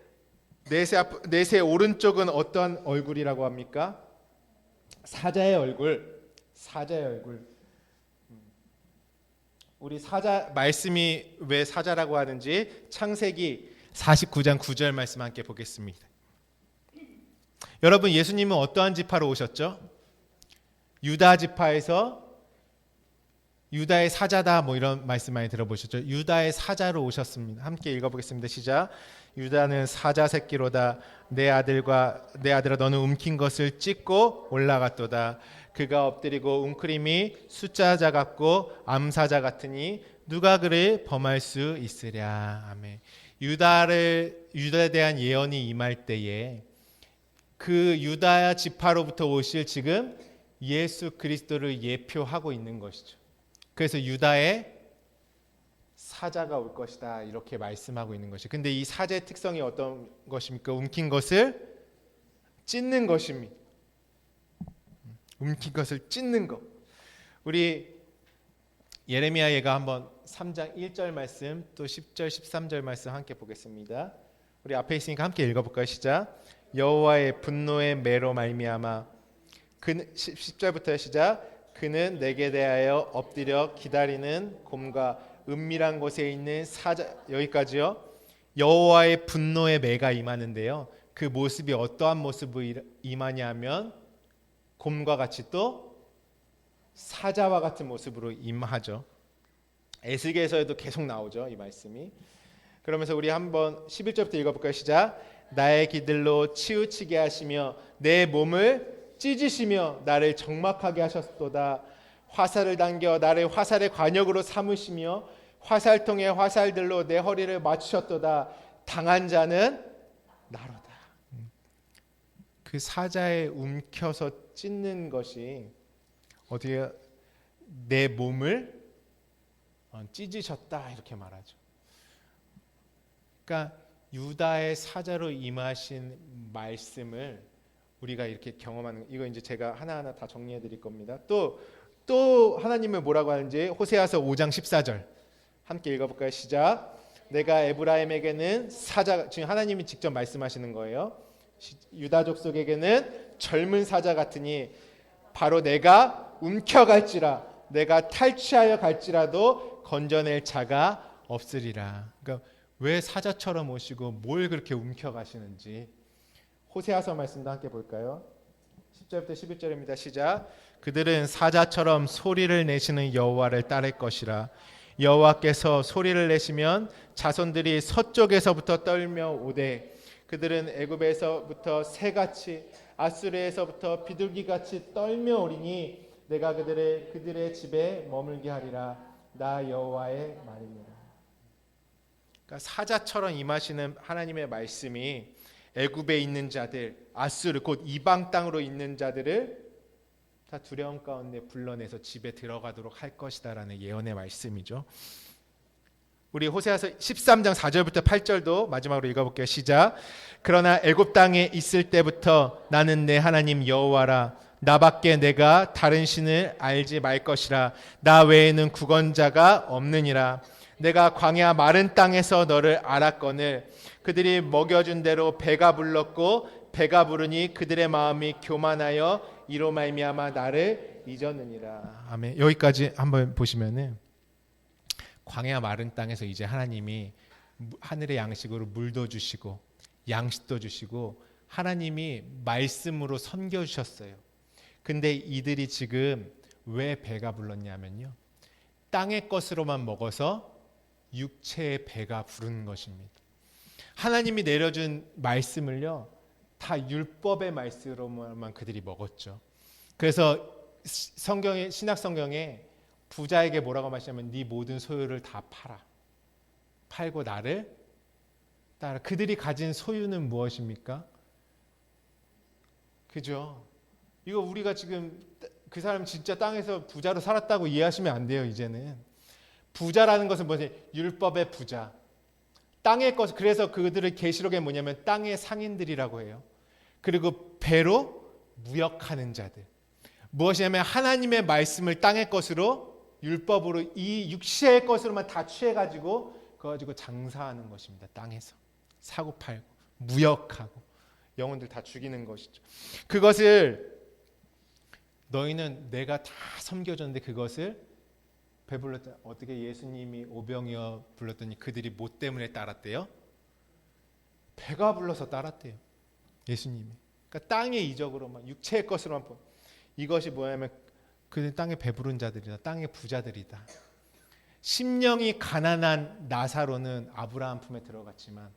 넷의 오른쪽은 어떤 얼굴이라고 합니까? 사자의 얼굴. 사자의 얼굴. 우리 사자 말씀이 왜 사자라고 하는지 창세기 49장 9절 말씀 함께 보겠습니다. 여러분, 예수님은 어떠한 지파로 오셨죠? 유다 지파에서 유다의 사자다 뭐 이런 말씀 많이 들어보셨죠? 유다의 사자로 오셨습니다. 함께 읽어보겠습니다. 시작. 유다는 사자 새끼로다. 내 아들아 너는 움킨 것을 찢고 올라갔도다. 그가 엎드리고 웅크림이 숫자자 같고 암사자 같으니 누가 그를 범할 수 있으랴. 아멘. 유다에 대한 예언이 임할 때에 그 유다 지파로부터 오실 지금 예수 그리스도를 예표하고 있는 것이죠. 그래서 유다의 사자가 올 것이다 이렇게 말씀하고 있는 것이. 근데 이 사자의 특성이 어떤 것입니까? 움킨 것을 찢는 것입니다. 움킨 것을 찢는 것. 우리 예레미야 예가 한번 3장 1절 말씀 또 10절 13절 말씀 함께 보겠습니다. 우리 앞에 있으니까 함께 읽어볼까요? 시작. 여호와의 분노의 매로 말미암아 그는 10절부터 시작. 그는 내게 대하여 엎드려 기다리는 곰과 은밀한 곳에 있는 사자. 여기까지요. 여호와의 분노의 매가 임하는데요. 그 모습이 어떠한 모습으로 임하냐면 곰과 같이 또 사자와 같은 모습으로 임하죠. 에스겔서에도 계속 나오죠, 이 말씀이. 그러면서 우리 한번 11절부터 읽어볼까요? 시작. 나의 기들로 치우치게 하시며 내 몸을 찢으시며 나를 적막하게 하셨도다. 화살을 당겨 나를 화살의 관역으로 삼으시며 화살통의 화살들로 내 허리를 맞추셨도다. 당한 자는 나로다. 그 사자에 움켜서 찢는 것이 어디에 내 몸을 찢으셨다 이렇게 말하죠. 그러니까 유다의 사자로 임하신 말씀을 우리가 이렇게 경험하는, 이거 이제 제가 하나하나 다 정리해 드릴 겁니다. 또 하나님은 뭐라고 하는지 호세아서 5장 14절 함께 읽어볼까요? 시작. 내가 에브라임에게는 사자, 지금 하나님이 직접 말씀하시는 거예요. 유다 족속에게는 젊은 사자 같으니 바로 내가 움켜갈지라 내가 탈취하여 갈지라도 건져낼 자가 없으리라. 그러니까 왜 사자처럼 오시고 뭘 그렇게 움켜가시는지 호세아서 말씀도 함께 볼까요? 10절부터 11절입니다. 시작. 그들은 사자처럼 소리를 내시는 여호와를 따를 것이라. 여호와께서 소리를 내시면 자손들이 서쪽에서부터 떨며 오되 그들은 애굽에서부터 새같이 아수르에서부터 비둘기같이 떨며 오리니 내가 그들의 집에 머물게 하리라. 나 여호와의 말이니라. 그러니까 사자처럼 임하시는 하나님의 말씀이 애굽에 있는 자들, 아수르 곧 이방 땅으로 있는 자들을 다 두려움 가운데 불러내서 집에 들어가도록 할 것이다라는 예언의 말씀이죠. 우리 호세아서 13장 4절부터 8절도 마지막으로 읽어볼게요. 시작. 그러나 애굽 땅에 있을 때부터 나는 내 하나님 여호와라. 나밖에 내가 다른 신을 알지 말 것이라. 나 외에는 구원자가 없느니라. 내가 광야 마른 땅에서 너를 알았거늘 그들이 먹여준 대로 배가 불렀고 배가 부르니 그들의 마음이 교만하여 이로 말미암아 나를 잊었느니라. 아멘. 여기까지 한번 보시면은 광야 마른 땅에서 이제 하나님이 하늘의 양식으로 물도 주시고 양식도 주시고 하나님이 말씀으로 섬겨 주셨어요. 근데 이들이 지금 왜 배가 불렀냐면요. 땅의 것으로만 먹어서 육체의 배가 부른 것입니다. 하나님이 내려준 말씀을요. 다 율법의 말씀으로만 그들이 먹었죠. 그래서 성경에 신약 성경에 부자에게 뭐라고 말하냐면 네 모든 소유를 다 팔고 나를 따라. 그들이 가진 소유는 무엇입니까? 그죠? 이거 우리가 지금 그 사람 진짜 땅에서 부자로 살았다고 이해하시면 안 돼요. 이제는 부자라는 것은 뭐지? 율법의 부자. 땅의 것. 그래서 그들을 계시록에 뭐냐면 땅의 상인들이라고 해요. 그리고 배로 무역하는 자들. 무엇이냐면 하나님의 말씀을 땅의 것으로 율법으로 이 육체의 것으로만 다 취해가지고 그거 가지고 장사하는 것입니다. 땅에서 사고 팔고 무역하고 영혼들 다 죽이는 것이죠. 그것을 너희는 내가 다 섬겨줬는데 그것을 배불렀다. 어떻게 예수님이 오병이어 불렀더니 그들이 뭐 때문에 따랐대요? 배가 불러서 따랐대요. 예수님이. 그러니까 땅의 이적으로만 육체의 것으로만 이것이 뭐냐면 그들 땅에 배부른 자들이다. 땅의 부자들이다. 심령이 가난한 나사로는 아브라함 품에 들어갔지만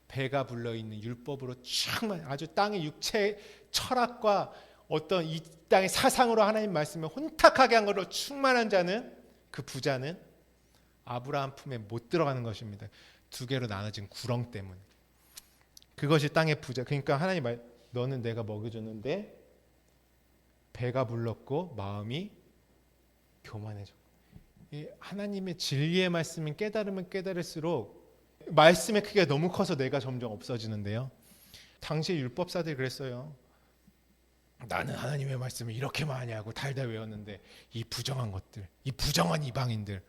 배가 불러있는 율법으로 충만 아주 땅의 육체의 철학과 어떤 이 땅의 사상으로 하나님 말씀을 혼탁하게 한 것으로 충만한 자는 그 부자는 아브라함 품에 못 들어가는 것입니다. 두 개로 나눠진 구렁 때문에. 그것이 땅의 부자. 그러니까 하나님 말 너는 내가 먹여줬는데 배가 불렀고 마음이 교만해져. 하나님의 진리의 말씀은 깨달으면 깨달을수록 말씀의 크기가 너무 커서 내가 점점 없어지는데요. 당시 율법사들이 그랬어요. 나는 하나님의 말씀을 이렇게 많이 하고 달달 외웠는데 이 부정한 것들, 이 부정한 이방인들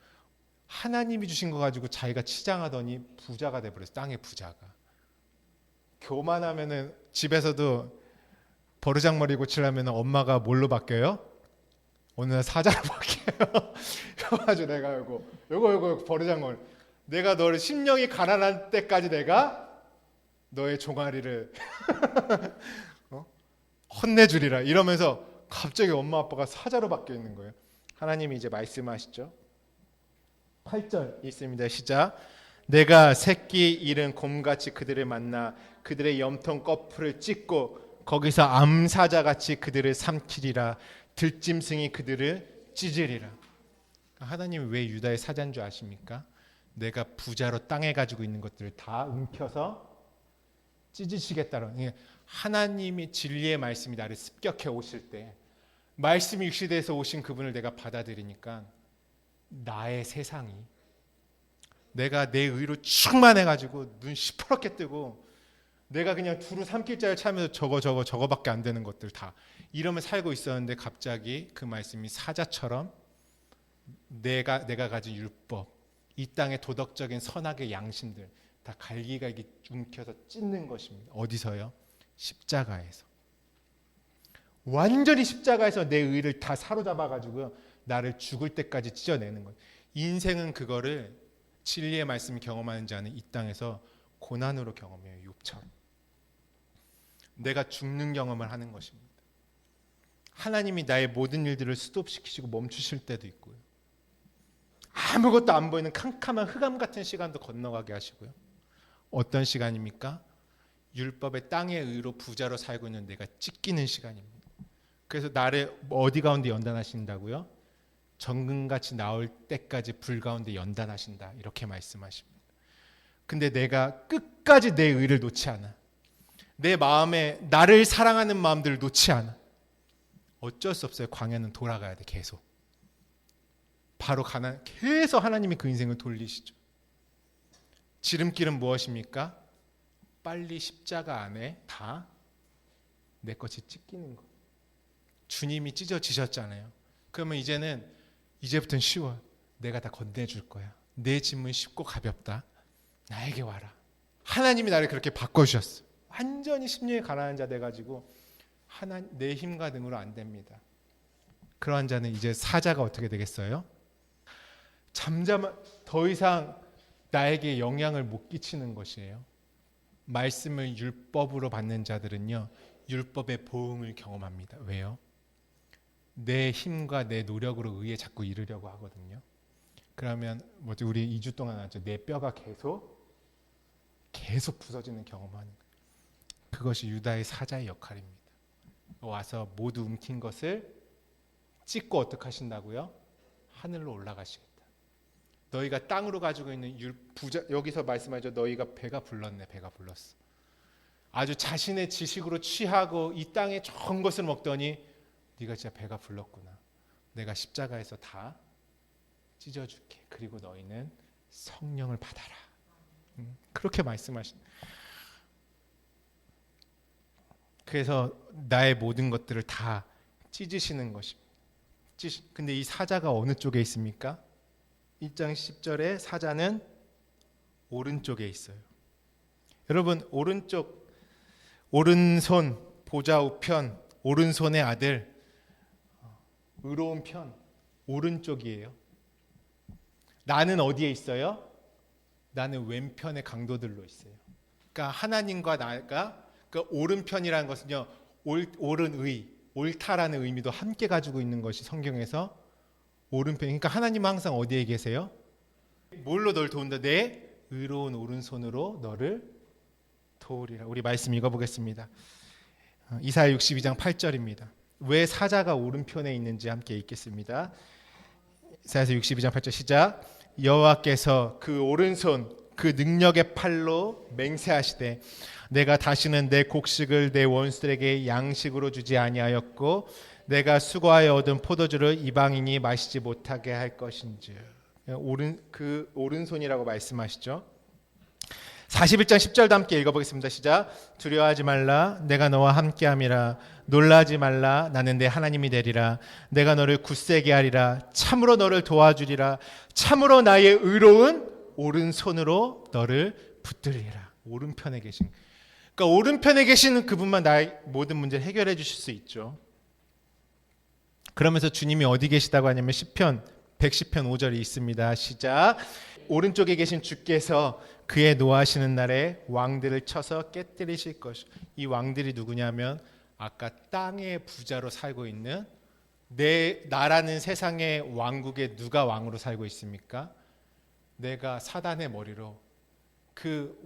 하나님이 주신 거 가지고 자기가 치장하더니 부자가 돼버렸어요. 땅의 부자가. 교만하면은 집에서도 버르장머리 고치려면 엄마가 뭘로 바뀌어요? 어느 날 사자로 바뀌어요. 그래가지고 내가 요거 버르장머리. 내가 너를 심령이 가난할 때까지 내가 너의 종아리를 혼내주리라 이러면서 갑자기 엄마 아빠가 사자로 바뀌어 있는 거예요. 하나님이 이제 말씀하시죠. 8절 있습니다. 시작. 내가 새끼 잃은 곰같이 그들을 만나 그들의 염통 거풀을 찢고 거기서 암사자같이 그들을 삼키리라. 들짐승이 그들을 찢으리라. 하나님이 왜 유다의 사자인 줄 아십니까? 내가 부자로 땅에 가지고 있는 것들을 다 움켜서 찢으시겠다는, 하나님이 진리의 말씀이 나를 습격해 오실 때 말씀이 육시대에서 오신 그분을 내가 받아들이니까 나의 세상이, 내가 내 의로 충만해가지고 눈 시퍼렇게 뜨고 내가 그냥 두루 삼킬자를 차면서 저거밖에 안 되는 것들 다 이러면 살고 있었는데 갑자기 그 말씀이 사자처럼 내가 가진 율법, 이 땅의 도덕적인 선악의 양심들 다 갈기갈기 움켜서 찢는 것입니다. 어디서요? 십자가에서. 완전히 십자가에서 내 의를 다 사로잡아가지고 나를 죽을 때까지 찢어내는 거예요. 인생은 그거를 진리의 말씀을 경험하는 자는 이 땅에서 고난으로 경험해요. 욥처럼. 내가 죽는 경험을 하는 것입니다. 하나님이 나의 모든 일들을 스톱시키시고 멈추실 때도 있고요. 아무것도 안 보이는 캄캄한 흑암 같은 시간도 건너가게 하시고요. 어떤 시간입니까? 율법의 땅의 의로 부자로 살고 있는 내가 찢기는 시간입니다. 그래서 나를 어디 가운데 연단하신다고요? 정금같이 나올 때까지 불 가운데 연단하신다 이렇게 말씀하십니다. 근데 내가 끝까지 내 의를 놓지 않아. 내 마음에 나를 사랑하는 마음들을 놓지 않아. 어쩔 수 없어요. 광야는 돌아가야 돼. 계속. 바로 계속 하나님이 그 인생을 돌리시죠. 지름길은 무엇입니까? 빨리 십자가 안에 다 내 것이 찢기는 거. 주님이 찢어지셨잖아요. 그러면 이제부터는 쉬워. 내가 다 건네줄 거야. 내 짐은 쉽고 가볍다. 나에게 와라. 하나님이 나를 그렇게 바꿔주셨어. 완전히 심령이 가난한 자 돼가지고 내 힘과 능으로 안 됩니다. 그러한 자는 이제 사자가 어떻게 되겠어요? 더 이상 나에게 영향을 못 끼치는 것이에요. 말씀을 율법으로 받는 자들은요, 율법의 보응을 경험합니다. 왜요? 내 힘과 내 노력으로 의에 자꾸 이르려고 하거든요. 그러면 우리 2주 동안 하죠. 내 뼈가 계속 부서지는 경험하는 거예요. 그것이 유다의 사자의 역할입니다. 와서 모두 움킨 것을 찢고 어떻게 하신다고요? 하늘로 올라가시겠다. 너희가 땅으로 가지고 있는 여기서 말씀하죠. 너희가 배가 불렀어. 아주 자신의 지식으로 취하고 이 땅에 좋은 것을 먹더니 네가 진짜 배가 불렀구나. 내가 십자가에서 다 찢어줄게. 그리고 너희는 성령을 받아라. 그렇게 말씀하신. 그래서 나의 모든 것들을 다 찢으시는 것입니다. 근데 이 사자가 어느 쪽에 있습니까? 1장 10절에 사자는 오른쪽에 있어요. 여러분, 오른손 보좌 우편, 오른손의 아들, 의로운 편, 오른쪽이에요. 나는 어디에 있어요? 나는 왼편의 강도들로 있어요. 그러니까 하나님과 나가 그 오른편이라는 것은요, 옳은 의, 옳다라는 의미도 함께 가지고 있는 것이 성경에서 오른편. 그러니까 하나님은 항상 어디에 계세요? 뭘로 널 도운다? 내 의로운 오른손으로 너를 도우리라. 우리 말씀 읽어보겠습니다. 이사야 62장 8절입니다. 왜 사자가 오른편에 있는지 함께 읽겠습니다. 이사야서 62장 8절 시작. 여호와께서 그 오른손 그 능력의 팔로 맹세하시되 내가 다시는 내 곡식을 내 원수들에게 양식으로 주지 아니하였고 내가 수고하여 얻은 포도주를 이방인이 마시지 못하게 할 것인즉. 그 오른손이라고 말씀하시죠. 41장 10절도 함께 읽어보겠습니다. 시작. 두려워하지 말라. 내가 너와 함께함이라. 놀라지 말라. 나는 내 하나님이 되리라. 내가 너를 굳세게 하리라. 참으로 너를 도와주리라. 참으로 나의 의로운 오른손으로 너를 붙들리라. 오른편에 계신. 그러니까 오른편에 계시는 그분만 나의 모든 문제를 해결해 주실 수 있죠. 그러면서 주님이 어디 계시다고 하냐면 시편 110편 5절이 있습니다. 시작. 오른쪽에 계신 주께서 그의 노하시는 날에 왕들을 쳐서 깨뜨리실 것이요. 이 왕들이 누구냐면 아까 땅의 부자로 살고 있는 나라는 세상의 왕국에 누가 왕으로 살고 있습니까? 내가 사단의 머리로 그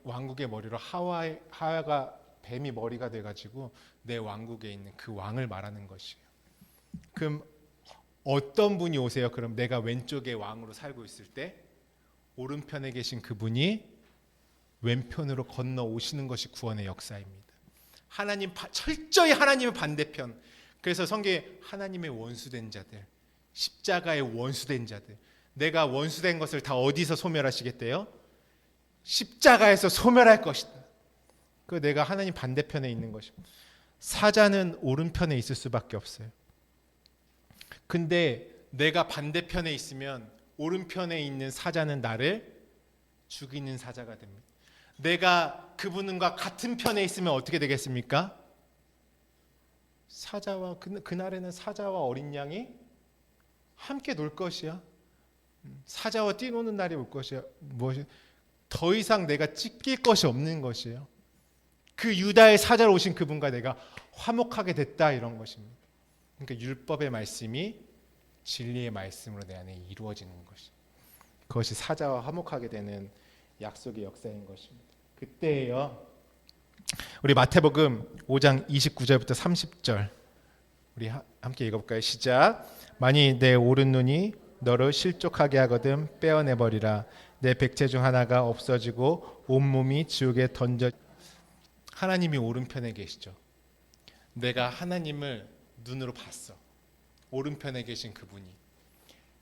왕국의 머리로 하와가 뱀이 머리가 돼가지고 내 왕국에 있는 그 왕을 말하는 것이에요. 그럼 어떤 분이 오세요? 그럼 내가 왼쪽에 왕으로 살고 있을 때 오른편에 계신 그분이 왼편으로 건너 오시는 것이 구원의 역사입니다. 철저히 하나님의 반대편. 그래서 성경에 하나님의 원수된 자들, 십자가의 원수된 자들, 내가 원수된 것을 다 어디서 소멸하시겠대요? 십자가에서 소멸할 것이다. 그 내가 하나님 반대편에 있는 것이고, 사자는 오른편에 있을 수밖에 없어요. 근데 내가 반대편에 있으면 오른편에 있는 사자는 나를 죽이는 사자가 됩니다. 내가 그분과 같은 편에 있으면 어떻게 되겠습니까? 사자와 그날에는 사자와 어린 양이 함께 놀 것이야. 사자와 뛰노는 날이 올 것이야. 무엇이 더 이상 내가 찢길 것이 없는 것이에요. 그 유다의 사자로 오신 그분과 내가 화목하게 됐다 이런 것입니다. 그러니까 율법의 말씀이 진리의 말씀으로 내 안에 이루어지는 것이. 그것이 사자와 화목하게 되는 약속의 역사인 것입니다. 그때예요. 우리 마태복음 5장 29절부터 30절 우리 함께 읽어볼까요? 시작. 만일 내 오른 눈이 너를 실족하게 하거든 빼어내버리라. 내 백체 중 하나가 없어지고 온몸이 지옥에 던져. 하나님이 오른편에 계시죠. 내가 하나님을 눈으로 봤어. 오른편에 계신 그분이.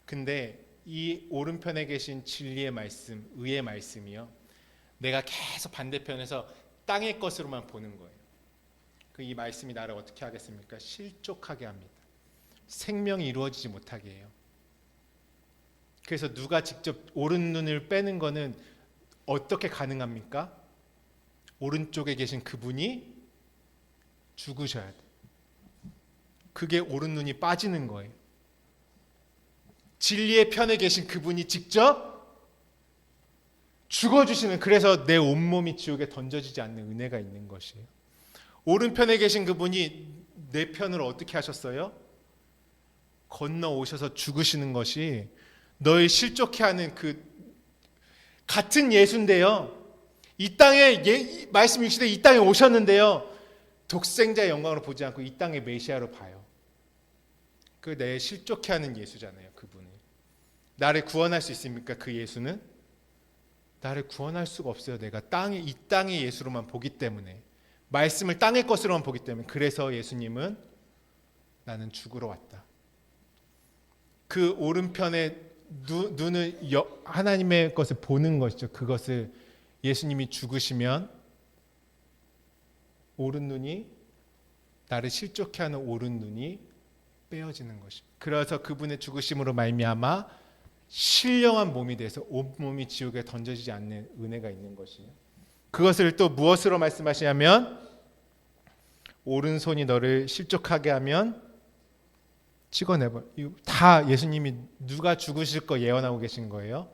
근데 이 오른편에 계신 진리의 말씀, 의의 말씀이요. 내가 계속 반대편에서 땅의 것으로만 보는 거예요. 이 말씀이 나를 어떻게 하겠습니까? 실족하게 합니다. 생명이 이루어지지 못하게 해요. 그래서 누가 직접 오른 눈을 빼는 거는 어떻게 가능합니까? 오른쪽에 계신 그분이 죽으셔야 돼. 그게 오른 눈이 빠지는 거예요. 진리의 편에 계신 그분이 직접 죽어주시는, 그래서 내 온몸이 지옥에 던져지지 않는 은혜가 있는 것이에요. 오른편에 계신 그분이 내 편으로 어떻게 하셨어요? 건너오셔서 죽으시는 것이 너희 실족해 하는 그 같은 예수인데요. 이 땅에 말씀 유시되 이 땅에 오셨는데요. 독생자의 영광으로 보지 않고 이 땅의 메시아로 봐요. 그 내 실족해 하는 예수잖아요. 그분이. 나를 구원할 수 있습니까? 그 예수는? 나를 구원할 수가 없어요. 내가 이 땅의 예수로만 보기 때문에, 말씀을 땅의 것으로만 보기 때문에. 그래서 예수님은 나는 죽으러 왔다. 그 오른편에 눈을 하나님의 것을 보는 것이죠. 그것을 예수님이 죽으시면 오른 눈이, 나를 실족해 하는 오른 눈이 빼어지는 것입니다. 그래서 그분의 죽으심으로 말미암아 신령한 몸이 돼서 온몸이 지옥에 던져지지 않는 은혜가 있는 것이에요. 그것을 또 무엇으로 말씀하시냐면 오른손이 너를 실족하게 하면 찍어내버. 다 예수님이 누가 죽으실 거 예언하고 계신 거예요.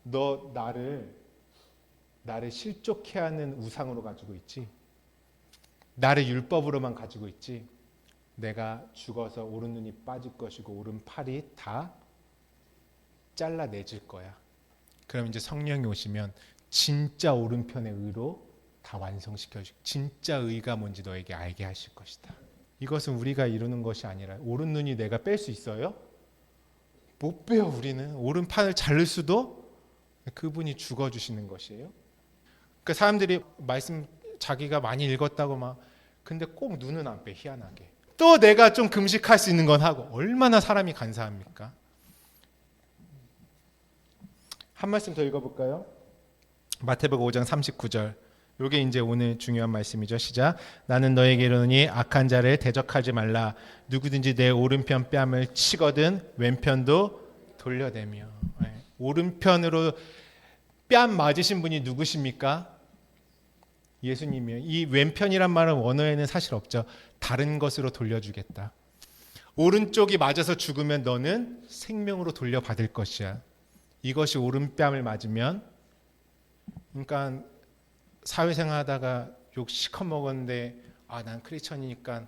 너 나를 실족해 하는 우상으로 가지고 있지. 나를 율법으로만 가지고 있지. 내가 죽어서 오른 눈이 빠질 것이고 오른 팔이 다 잘라내질 거야. 그럼 이제 성령이 오시면 진짜 오른편의 의로 다 완성시켜 주시고 진짜 의가 뭔지 너에게 알게 하실 것이다. 이것은 우리가 이루는 것이 아니라, 오른 눈이 내가 뺄 수 있어요? 못 빼요. 우리는 오른팔을 자를 수도 그분이 죽어주시는 것이에요. 그러니까 사람들이 말씀 자기가 많이 읽었다고 막, 근데 꼭 눈은 안 빼. 희한하게. 또 내가 좀 금식할 수 있는 건 하고. 얼마나 사람이 간사합니까? 한 말씀 더 읽어볼까요? 마태복음 5장 39절. 이게 이제 오늘 중요한 말씀이죠. 시작. 나는 너에게 이르노니 악한 자를 대적하지 말라. 누구든지 내 오른편 뺨을 치거든 왼편도 돌려대며. 오른편으로 뺨 맞으신 분이 누구십니까? 예수님이에요. 이 왼편이란 말은 원어에는 사실 없죠. 다른 것으로 돌려주겠다. 오른쪽이 맞아서 죽으면 너는 생명으로 돌려받을 것이야. 이것이 오른뺨을 맞으면, 그러니까 사회생활 하다가 욕 시커 먹었는데 난 크리스천이니까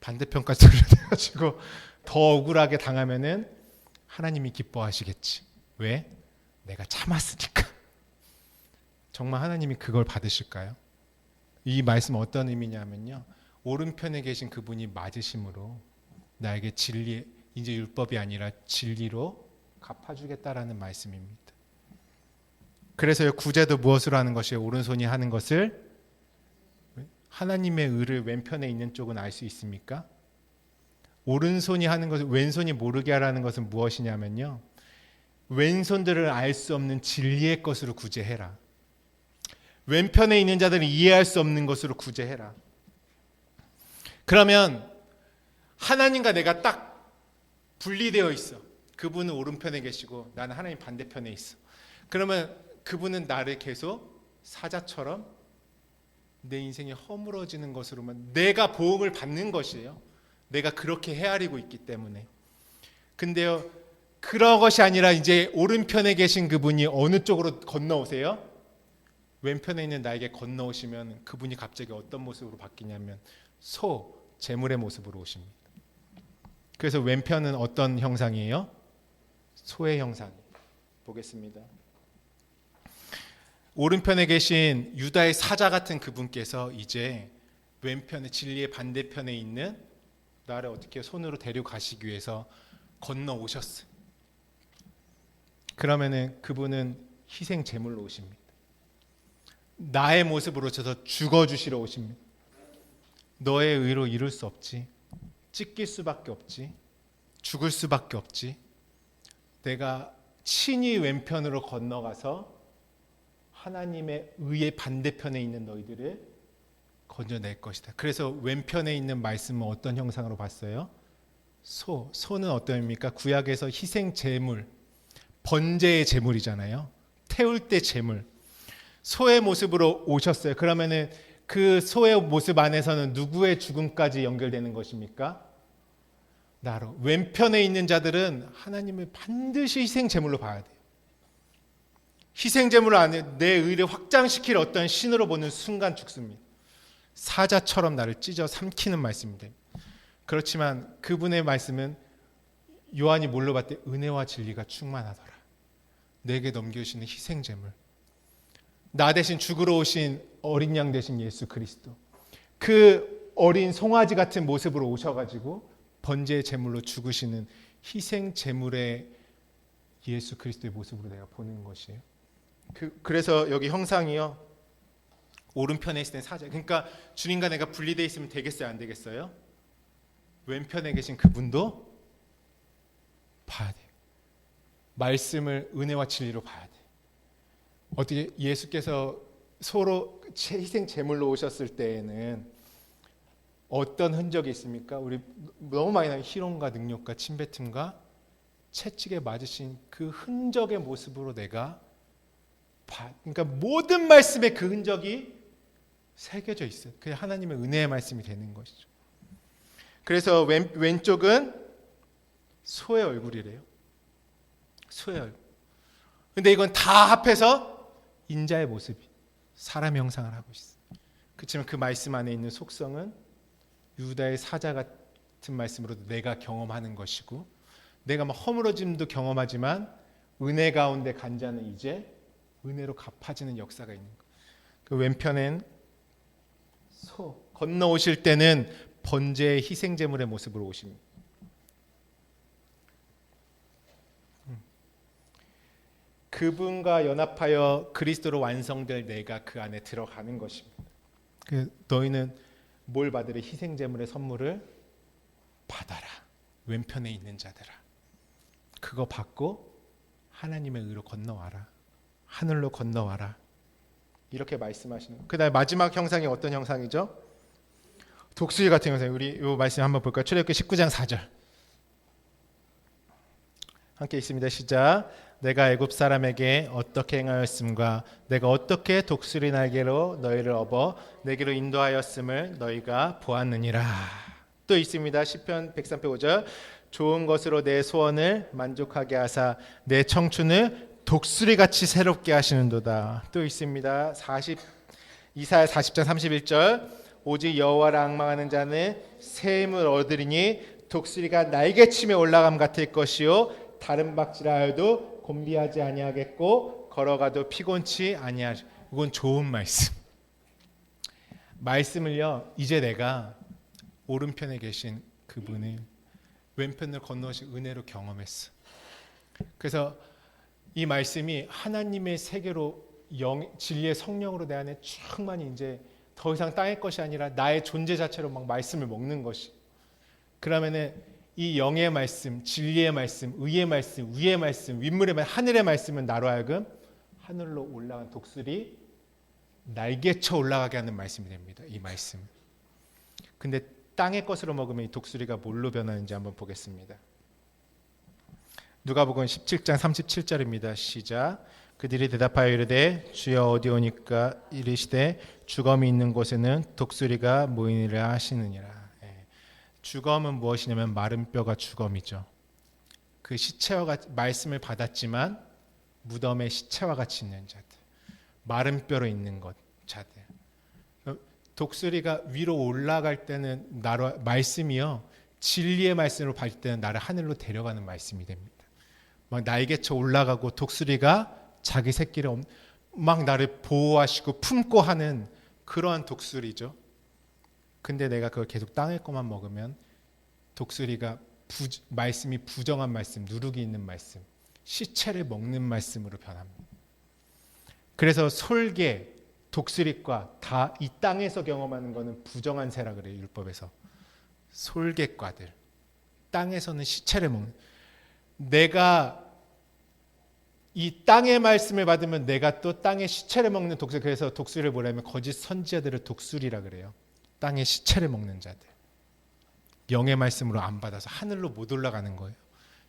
반대편까지 돌려대가지고 더 억울하게 당하면은 하나님이 기뻐하시겠지. 왜? 내가 참았으니까. 정말 하나님이 그걸 받으실까요? 이 말씀은 어떤 의미냐면요, 오른편에 계신 그분이 맞으심으로 나에게 진리, 이제 율법이 아니라 진리로 갚아주겠다라는 말씀입니다. 그래서 구제도 무엇으로 하는 것이에요? 오른손이 하는 것을, 하나님의 의를 왼편에 있는 쪽은 알 수 있습니까? 오른손이 하는 것을 왼손이 모르게 하라는 것은 무엇이냐면요, 왼손들을 알 수 없는 진리의 것으로 구제해라. 왼편에 있는 자들은 이해할 수 없는 것으로 구제해라. 그러면 하나님과 내가 딱 분리되어 있어. 그분은 오른편에 계시고 나는 하나님 반대편에 있어. 그러면 그분은 나를 계속 사자처럼 내 인생이 허물어지는 것으로만, 내가 보응을 받는 것이에요. 내가 그렇게 헤아리고 있기 때문에. 근데요, 그런 것이 아니라 이제 오른편에 계신 그분이 어느 쪽으로 건너오세요? 왼편에 있는 나에게 건너오시면 그분이 갑자기 어떤 모습으로 바뀌냐면 재물의 모습으로 오십니다. 그래서 왼편은 어떤 형상이에요? 소의 형상. 보겠습니다. 오른편에 계신 유다의 사자 같은 그분께서 이제 왼편에, 진리의 반대편에 있는 나를 어떻게 손으로 데려가시기 위해서 건너오셨어요. 그러면은 그분은 희생 제물로 오십니다. 나의 모습으로 오셔서 죽어주시러 오십니다. 너의 의로 이룰 수 없지. 찢길 수밖에 없지. 죽을 수밖에 없지. 내가 친히 왼편으로 건너가서 하나님의 의의 반대편에 있는 너희들을 건져낼 것이다. 그래서 왼편에 있는 말씀은 어떤 형상으로 봤어요? 소는 어떤 의미입니까? 구약에서 희생 제물, 번제의 제물이잖아요. 태울 때 제물. 소의 모습으로 오셨어요. 그러면은 그 소의 모습 안에서는 누구의 죽음까지 연결되는 것입니까? 나로. 왼편에 있는 자들은 하나님을 반드시 희생 제물로 봐야 돼요. 희생 제물 안에 내 의를 확장시킬 어떤 신으로 보는 순간 죽습니다. 사자처럼 나를 찢어 삼키는 말씀입니다. 그렇지만 그분의 말씀은 요한이 뭘로 봤대? 은혜와 진리가 충만하더라. 내게 넘겨주시는 희생 제물. 나 대신 죽으러 오신 어린 양 되신 예수 그리스도. 그 어린 송아지 같은 모습으로 오셔가지고 번제의 제물로 죽으시는 희생 제물의 예수 그리스도의 모습으로 내가 보는 것이에요. 그래서 여기 형상이요, 오른편에 있을 때 사자. 그러니까 주님과 내가 분리되어 있으면 되겠어요, 안 되겠어요? 왼편에 계신 그분도 봐야 돼요. 말씀을 은혜와 진리로 봐야 돼요. 어떻게 예수께서 소로 희생 제물로 오셨을 때에는 어떤 흔적이 있습니까? 우리 너무 많이 나는 희롱과 능욕과 침뱉음과 채찍에 맞으신 그 흔적의 모습으로 내가 그러니까 모든 말씀에 그 흔적이 새겨져 있어요. 그게 하나님의 은혜의 말씀이 되는 것이죠. 그래서 왼쪽은 소의 얼굴이래요. 소의 얼굴. 근데 이건 다 합해서 인자의 모습이, 사람의 형상을 하고 있어요. 그렇지만 그 말씀 안에 있는 속성은 유다의 사자 같은 말씀으로도 내가 경험하는 것이고, 내가 막 허물어짐도 경험하지만 은혜 가운데 간 자는 이제 은혜로 갚아지는 역사가 있는 거예요. 그 왼편엔 건너오실 때는 번제의 희생제물의 모습으로 오십니다. 그분과 연합하여 그리스도로 완성될 내가 그 안에 들어가는 것입니다. 너희는 뭘 받으래? 희생제물의 선물을 받아라. 왼편에 있는 자들아. 그거 받고 하나님의 의로 건너와라. 하늘로 건너와라. 이렇게 말씀하시는 거예요. 그다음에 마지막 형상이 어떤 형상이죠? 독수리 같은 형상. 우리 이 말씀 한번 볼까요? 출애굽기 19장 4절. 함께 있습니다. 시작. 내가 애굽 사람에게 어떻게 행하였음과 내가 어떻게 독수리 날개로 너희를 업어 내게로 인도하였음을 너희가 보았느니라. 또 있습니다. 시편 103편 5절. 좋은 것으로 내 소원을 만족하게 하사 내 청춘을 독수리같이 새롭게 하시는도다. 또 있습니다. 이사야 40장 31절. 오직 여호와를 앙망하는 자는 새 힘을 얻으리니 독수리가 날개침에 올라감 같을 것이요 다른 박질하여도 곤비하지 아니하겠고 걸어가도 피곤치 아니하리. 이건 좋은 말씀. 말씀을요, 이제 내가 오른편에 계신 그분을 왼편을 건너신 은혜로 경험했어. 그래서 이 말씀이 하나님의 세계로 진리의 성령으로 내 안에 충만히 이제 더 이상 땅의 것이 아니라 나의 존재 자체로 막 말씀을 먹는 것이. 그러면은 이 영의 말씀, 진리의 말씀, 의의 말씀, 위의 말씀, 윗물의 말씀, 하늘의 말씀은 나로 하여금 하늘로 올라간 독수리 날개쳐 올라가게 하는 말씀이 됩니다. 이 말씀. 근데 땅의 것으로 먹으면 이 독수리가 뭘로 변하는지 한번 보겠습니다. 누가복음 17장 37절입니다. 시작. 그들이 대답하여 이르되 주여 어디 오니까 이르시되 주검이 있는 곳에는 독수리가 모이니라 하시느니라. 주검은 무엇이냐면 마른 뼈가 주검이죠. 그 시체와 같이 말씀을 받았지만 무덤에 시체와 같이 있는 자들, 마른 뼈로 있는 것 자들. 독수리가 위로 올라갈 때는 나로 말씀이요 진리의 말씀으로 받을 때는 나를 하늘로 데려가는 말씀이 됩니다. 막 날개쳐 올라가고 독수리가 자기 새끼를 막 나를 보호하시고 품고 하는 그러한 독수리죠. 근데 내가 그걸 계속 땅의 것만 먹으면 독수리가 말씀이 부정한 말씀, 누룩이 있는 말씀, 시체를 먹는 말씀으로 변합니다. 그래서 솔개, 독수리과 다 이 땅에서 경험하는 것은 부정한 새라 그래요. 율법에서. 솔개과들. 땅에서는 시체를 먹는. 내가 이 땅의 말씀을 받으면 내가 또 땅의 시체를 먹는 독수리. 그래서 독수리를 뭐라면 거짓 선지자들을 독수리라 그래요. 땅의 시체를 먹는 자들. 영의 말씀으로 안 받아서 하늘로 못 올라가는 거예요.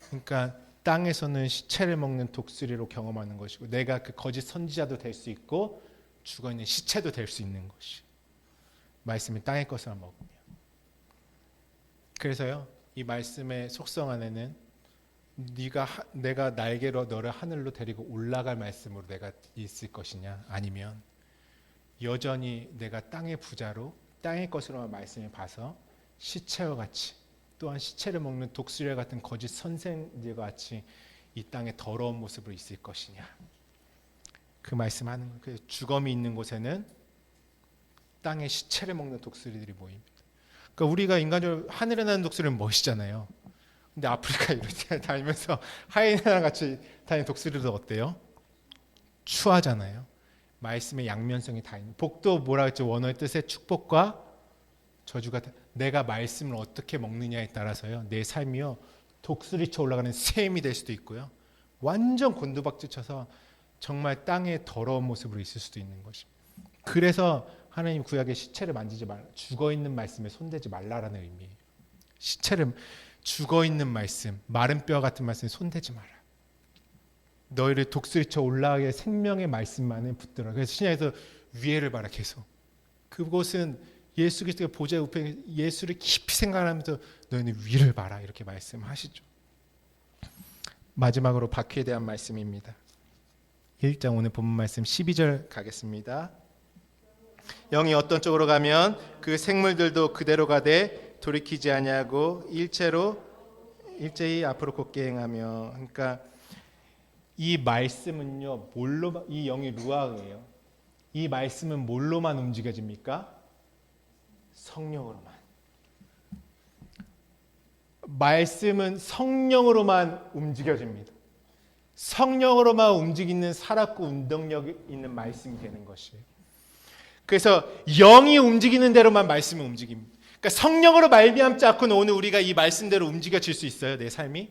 그러니까 땅에서는 시체를 먹는 독수리로 경험하는 것이고 내가 그 거짓 선지자도 될 수 있고 죽어있는 시체도 될 수 있는 것이. 말씀이 땅의 것을 먹으면. 그래서요. 이 말씀의 속성 안에는 내가 날개로 너를 하늘로 데리고 올라갈 말씀으로 내가 있을 것이냐 아니면 여전히 내가 땅의 부자로 땅의 것으로만 말씀을 봐서 시체와 같이 또한 시체를 먹는 독수리와 같은 거짓 선생들과 같이 이 땅의 더러운 모습으로 있을 것이냐. 그 말씀하는 거예요. 주검이 있는 곳에는 땅의 시체를 먹는 독수리들이 모입니다. 그러니까 우리가 인간적으로 하늘에 나는 독수리는 멋있잖아요. 근데 아프리카 이렇게 다니면서 하이에나랑 같이 다니는 독수리도 어때요? 추하잖아요. 말씀의 양면성이 다 있는. 복도 뭐라 했죠? 원어의 뜻의 축복과 저주가 내가 말씀을 어떻게 먹느냐에 따라서요. 내 삶이요. 독수리쳐 올라가는 샘이 될 수도 있고요. 완전 곤두박질 쳐서 정말 땅의 더러운 모습으로 있을 수도 있는 것입니다. 그래서 하나님 구약의 시체를 만지지 말라. 죽어있는 말씀에 손대지 말라라는 의미예요. 시체를 죽어있는 말씀, 마른 뼈 같은 말씀에 손대지 마라. 너희를 독수리쳐 올라가게 생명의 말씀만을 붙들어. 그래서 신약에서 위에를 봐라 계속. 그곳은 예수 그리스도의 보좌의 우편에 예수를 깊이 생각하면서 너희는 위를 봐라 이렇게 말씀하시죠. 마지막으로 바퀴에 대한 말씀입니다. 1장 오늘 본문 말씀 12절 가겠습니다. 영이 어떤 쪽으로 가면 그 생물들도 그대로 가되 돌이키지 아니하고 일제히 앞으로 곧게 행하며. 그러니까 이 말씀은요 뭘로 이 영이 루아흐예요. 이 말씀은 뭘로만 움직여집니까? 성령으로만. 말씀은 성령으로만 움직여집니다. 성령으로만 움직이는 살았고 운동력 있는 말씀이 되는 것이에요. 그래서 영이 움직이는 대로만 말씀은 움직입니다. 그러니까 성령으로 말미암지 않고는 오늘 우리가 이 말씀대로 움직여질 수 있어요? 내 삶이?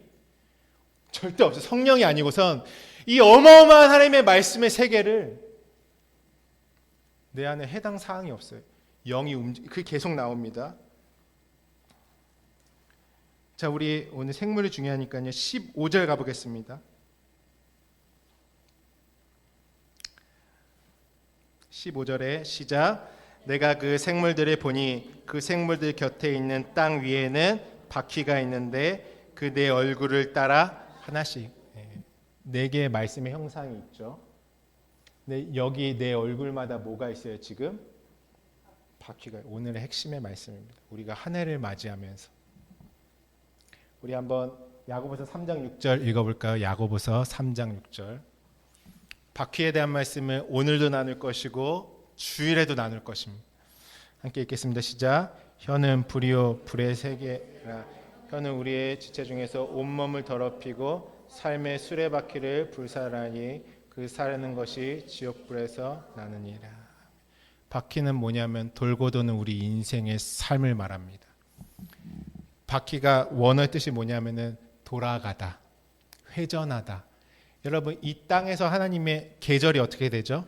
절대 없어요. 성령이 아니고선 이 어마어마한 하나님의 말씀의 세계를 내 안에 해당 사항이 없어요. 영이 그게 계속 나옵니다. 자, 우리 오늘 생물이 중요하니까요. 15절 가보겠습니다. 15절에 시작. 내가 그 생물들을 보니 그 생물들 곁에 있는 땅 위에는 바퀴가 있는데 그 네 얼굴을 따라 하나씩 네 개의 말씀의 형상이 있죠. 근데 여기 내 얼굴마다 뭐가 있어요? 지금 바퀴가. 오늘의 핵심의 말씀입니다. 우리가 한 해를 맞이하면서 우리 한번 야고보서 3장 6절 읽어볼까요? 야고보서 3장 6절. 바퀴에 대한 말씀을 오늘도 나눌 것이고 주일에도 나눌 것입니다. 함께 읽겠습니다. 시작. 혀는 불이요 불의 세계라. 혀는 우리의 지체 중에서 온몸을 더럽히고 삶의 수레바퀴를 불살하니 그 사르는 것이 지옥불에서 나느니라. 바퀴는 뭐냐면 돌고 도는 우리 인생의 삶을 말합니다. 바퀴가 원어의 뜻이 뭐냐면은 돌아가다, 회전하다. 여러분, 이 땅에서 하나님의 계절이 어떻게 되죠?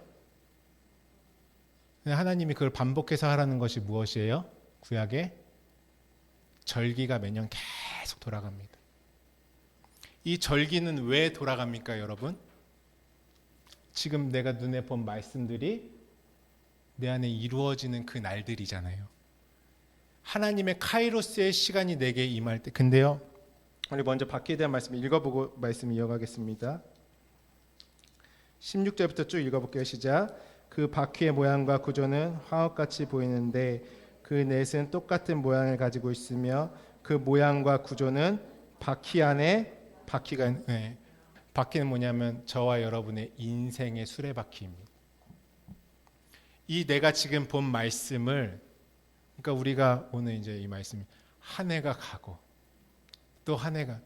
하나님이 그걸 반복해서 하라는 것이 무엇이에요? 구약에 절기가 매년 계속 돌아갑니다. 이 절기는 왜 돌아갑니까, 여러분? 지금 내가 눈에 본 말씀들이 내 안에 이루어지는 그 날들이잖아요. 하나님의 카이로스의 시간이 내게 임할 때. 근데요, 우리 먼저 바퀴에 대한 말씀 읽어보고 말씀 이어가겠습니다. 16절부터 쭉 읽어볼게요. 시작. 그 바퀴의 모양과 구조는 화합같이 보이는데 그 넷은 똑같은 모양을 가지고 있으며 그 모양과 구조는 바퀴 안에 바퀴가 바퀴는 뭐냐면 저와 여러분의 인생의 수레바퀴입니다. 이 내가 지금 본 말씀을, 그러니까 우리가 오늘 이제 이 말씀 한 해가 가고 또 한 해가,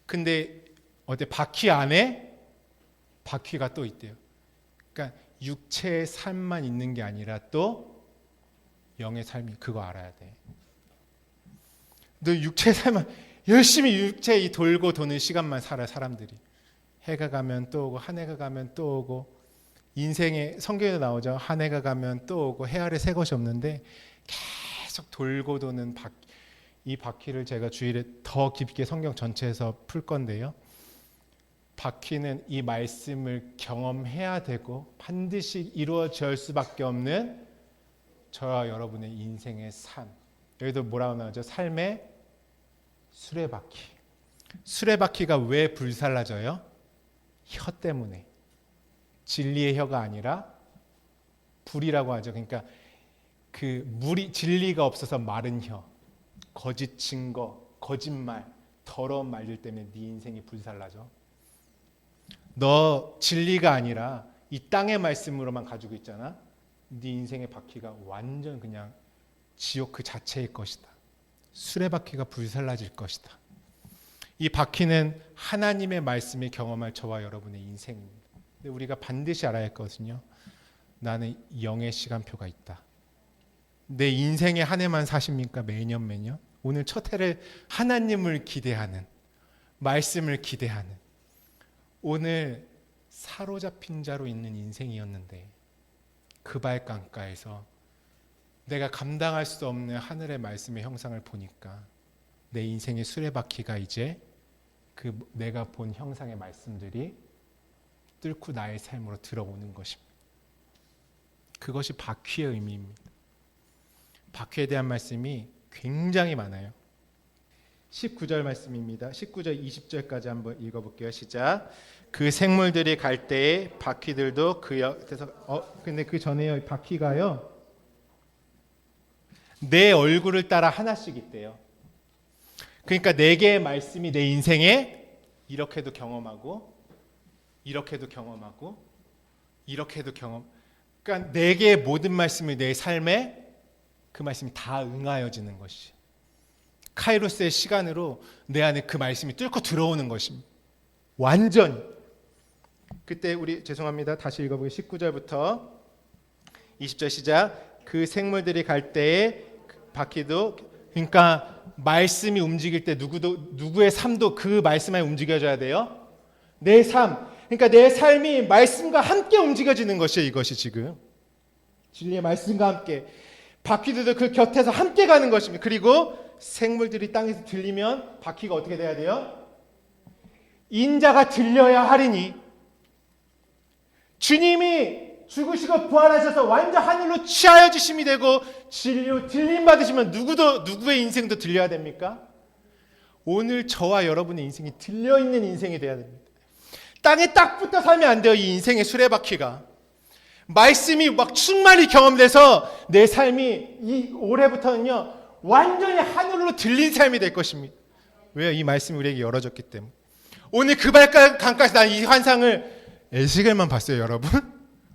근데 어때 바퀴 안에 바퀴가 또 있대요. 그러니까 육체의 삶만 있는 게 아니라 또 영의 삶이, 그거 알아야 돼. 너 육체의 삶만 열심히 육체 이 돌고 도는 시간만 살아. 사람들이 해가 가면 또 오고 한 해가 가면 또 오고, 인생에 성경에도 나오죠. 한 해가 가면 또 오고 해 아래 새 것이 없는데 계속 돌고 도는 이 바퀴를 제가 주일에 더 깊게 성경 전체에서 풀 건데요. 바퀴는 이 말씀을 경험해야 되고 반드시 이루어질 수밖에 없는 저와 여러분의 인생의 삶. 여기도 뭐라고 나오죠? 삶의 수레바퀴. 수레바퀴가 왜 불살라져요? 혀 때문에. 진리의 혀가 아니라 불이라고 하죠. 그러니까 그 물이, 진리가 없어서 마른 혀, 거짓 증거, 거짓말, 더러운 말들 때문에 네 인생이 불살라져. 너 진리가 아니라 이 땅의 말씀으로만 가지고 있잖아. 네 인생의 바퀴가 완전 그냥 지옥 그 자체일 것이다. 수레바퀴가 불살라질 것이다. 이 바퀴는 하나님의 말씀이 경험할 저와 여러분의 인생입니다. 근데 우리가 반드시 알아야 했거든요. 나는 영의 시간표가 있다. 내 인생의 한 해만 사십니까? 매년? 오늘 첫 해를 하나님을 기대하는, 말씀을 기대하는, 오늘 사로잡힌 자로 있는 인생이었는데 그 발강가에서 내가 감당할 수 없는 하늘의 말씀의 형상을 보니까 내 인생의 수레바퀴가 이제 그 내가 본 형상의 말씀들이 뚫고 나의 삶으로 들어오는 것입니다. 그것이 바퀴의 의미입니다. 바퀴에 대한 말씀이 굉장히 많아요. 19절 말씀입니다. 19절 20절까지 한번 읽어볼게요. 시작. 그 생물들이 갈 때에 바퀴들도 그 옆에서 근데 그 전에 바퀴가요 내 얼굴을 따라 하나씩 있대요. 그러니까 네 개의 말씀이 내 인생에 이렇게도 경험하고 이렇게도 경험하고 이렇게도 경험. 그러니까 네 개의 모든 말씀이 내 삶에 그 말씀이 다 응하여지는 것이 카이로스의 시간으로 내 안에 그 말씀이 뚫고 들어오는 것입니다. 완전히. 그때 우리 죄송합니다. 다시 읽어보기 19절부터 20절 시작. 그 생물들이 갈 때에 바퀴도, 그러니까 말씀이 움직일 때 누구의 삶도 그 말씀 안에 움직여져야 돼요. 내 삶. 그러니까 내 삶이 말씀과 함께 움직여지는 것이에요. 이것이 지금 진리의 말씀과 함께 바퀴들도 그 곁에서 함께 가는 것입니다. 그리고 생물들이 땅에서 들리면 바퀴가 어떻게 돼야 돼요? 인자가 들려야 하리니. 주님이 죽으시고 부활하셔서 완전 하늘로 취하여 주심이 되고 진리로 들림 받으시면 누구의 인생도 들려야 됩니까? 오늘 저와 여러분의 인생이 들려있는 인생이 돼야 됩니다. 땅에 딱 붙어 살면 안 돼요. 이 인생의 수레바퀴가. 말씀이 막 충만히 경험돼서 내 삶이 이 올해부터는요 완전히 하늘로 들린 삶이 될 것입니다. 왜요? 이 말씀이 우리에게 열어졌기 때문에. 오늘 그 강가에서 난 이 환상을 에스겔만 봤어요, 여러분.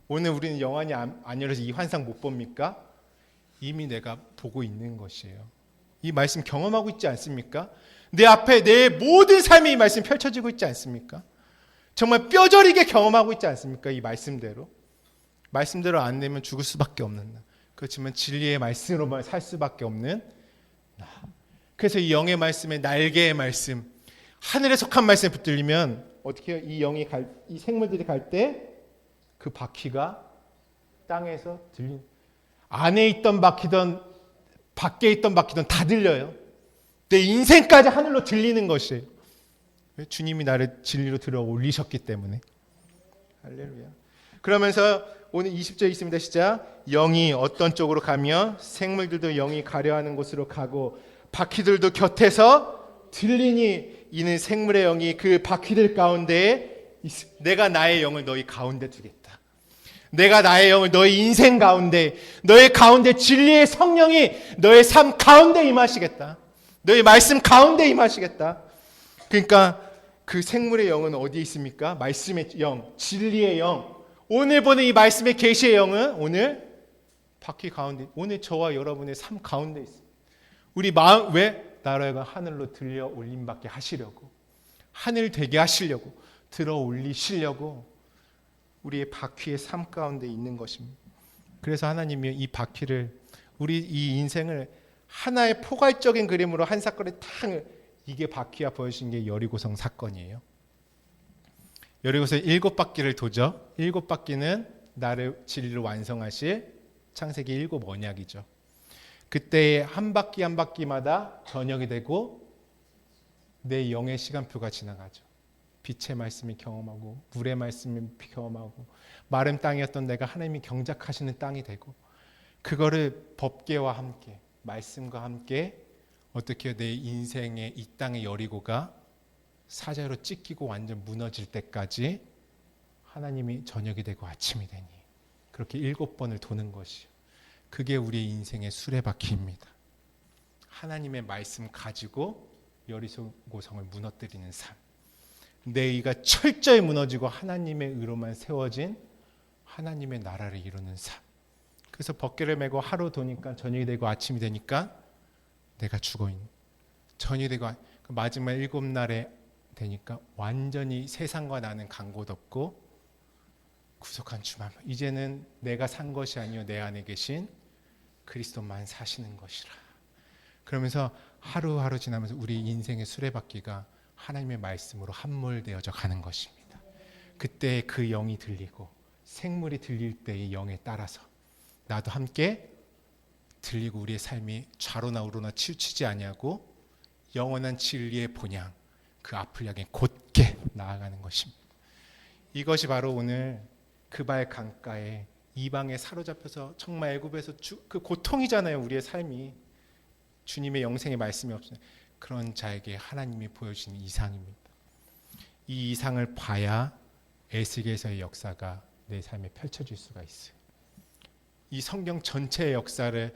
오늘 우리는 영안이 안 열려서 이 환상 못 봅니까? 이미 내가 보고 있는 것이에요. 이 말씀 경험하고 있지 않습니까? 내 앞에 내 모든 삶이 이 말씀 펼쳐지고 있지 않습니까? 정말 뼈저리게 경험하고 있지 않습니까? 이 말씀대로. 말씀대로 안 되면 죽을 수밖에 없는 나. 그렇지만 진리의 말씀으로만 살 수밖에 없는 나. 그래서 이 영의 말씀에 날개의 말씀, 하늘에 속한 말씀에 붙들리면 어떻게 해요? 이 생물들이 갈 때 그 바퀴가 땅에서 안에 있던 바퀴든 밖에 있던 바퀴든 다 들려요. 내 인생까지 하늘로 들리는 것이에요. 주님이 나를 진리로 들어 올리셨기 때문에. 할렐루야. 그러면서 오늘 20절 있습니다. 시작. 영이 어떤 쪽으로 가며 생물들도 영이 가려하는 곳으로 가고 바퀴들도 곁에서 들리니 이는 생물의 영이 그 바퀴들 가운데에 내가 나의 영을 너희 가운데 두겠다. 내가 나의 영을 너희 인생 가운데, 너의 가운데 진리의 성령이 너의 삶 가운데 임하시겠다. 너희 말씀 가운데 임하시겠다. 그러니까 그 생물의 영은 어디에 있습니까? 말씀의 영, 진리의 영. 오늘 보는 이 말씀의 계시의 영은 오늘 바퀴 가운데, 오늘 저와 여러분의 삶 가운데 있습니다. 우리 마음, 왜? 나라가 하늘로 들려 올림받게 하시려고, 하늘 되게 하시려고, 들어 올리시려고 우리의 바퀴의 삶 가운데 있는 것입니다. 그래서 하나님이 이 바퀴를, 우리 이 인생을 하나의 포괄적인 그림으로 한 사건에 탁, 이게 바퀴가 보여주신 게 여리고성 사건이에요. 여리고성 7바퀴를 도죠. 7바퀴는 나를 진리로 완성하실 창세기 7 언약이죠. 그때 한 바퀴 한 바퀴마다 저녁이 되고 내 영의 시간표가 지나가죠. 빛의 말씀이 경험하고 물의 말씀이 경험하고 마른 땅이었던 내가 하나님이 경작하시는 땅이 되고, 그거를 법궤와 함께 말씀과 함께 어떻게 내 인생의 이 땅의 여리고가 사자로 찢기고 완전 무너질 때까지 하나님이 저녁이 되고 아침이 되니 그렇게 7번을 도는 것이요. 그게 우리의 인생의 수레바퀴입니다. 하나님의 말씀 가지고 여리고성을 무너뜨리는 삶. 내 의가 철저히 무너지고 하나님의 의로만 세워진 하나님의 나라를 이루는 삶. 그래서 법궤를 메고 하루 도니까 저녁이 되고 아침이 되니까 내가 죽어있는, 저녁이 되고 마지막 7날에 되니까 완전히 세상과 나는 간 곳 없고 구속한 주만, 이제는 내가 산 것이 아니요 내 안에 계신 그리스도만 사시는 것이라. 그러면서 하루하루 지나면서 우리 인생의 수레바퀴가 하나님의 말씀으로 함몰되어져 가는 것입니다. 그때 그 영이 들리고 생물이 들릴 때의 영에 따라서 나도 함께 들리고 우리의 삶이 좌로나 우로나 치우치지 아니하고 영원한 진리의 본향, 그 앞을 향해 곧게 나아가는 것입니다. 이것이 바로 오늘 그발 강가에 이방에 사로잡혀서 정말 애굽에서 그 고통이잖아요. 우리의 삶이 주님의 영생의 말씀이 없으면 그런 자에게 하나님이 보여주시는 이상입니다. 이 이상을 봐야 에스겔서의 역사가 내 삶에 펼쳐질 수가 있어요. 이 성경 전체의 역사를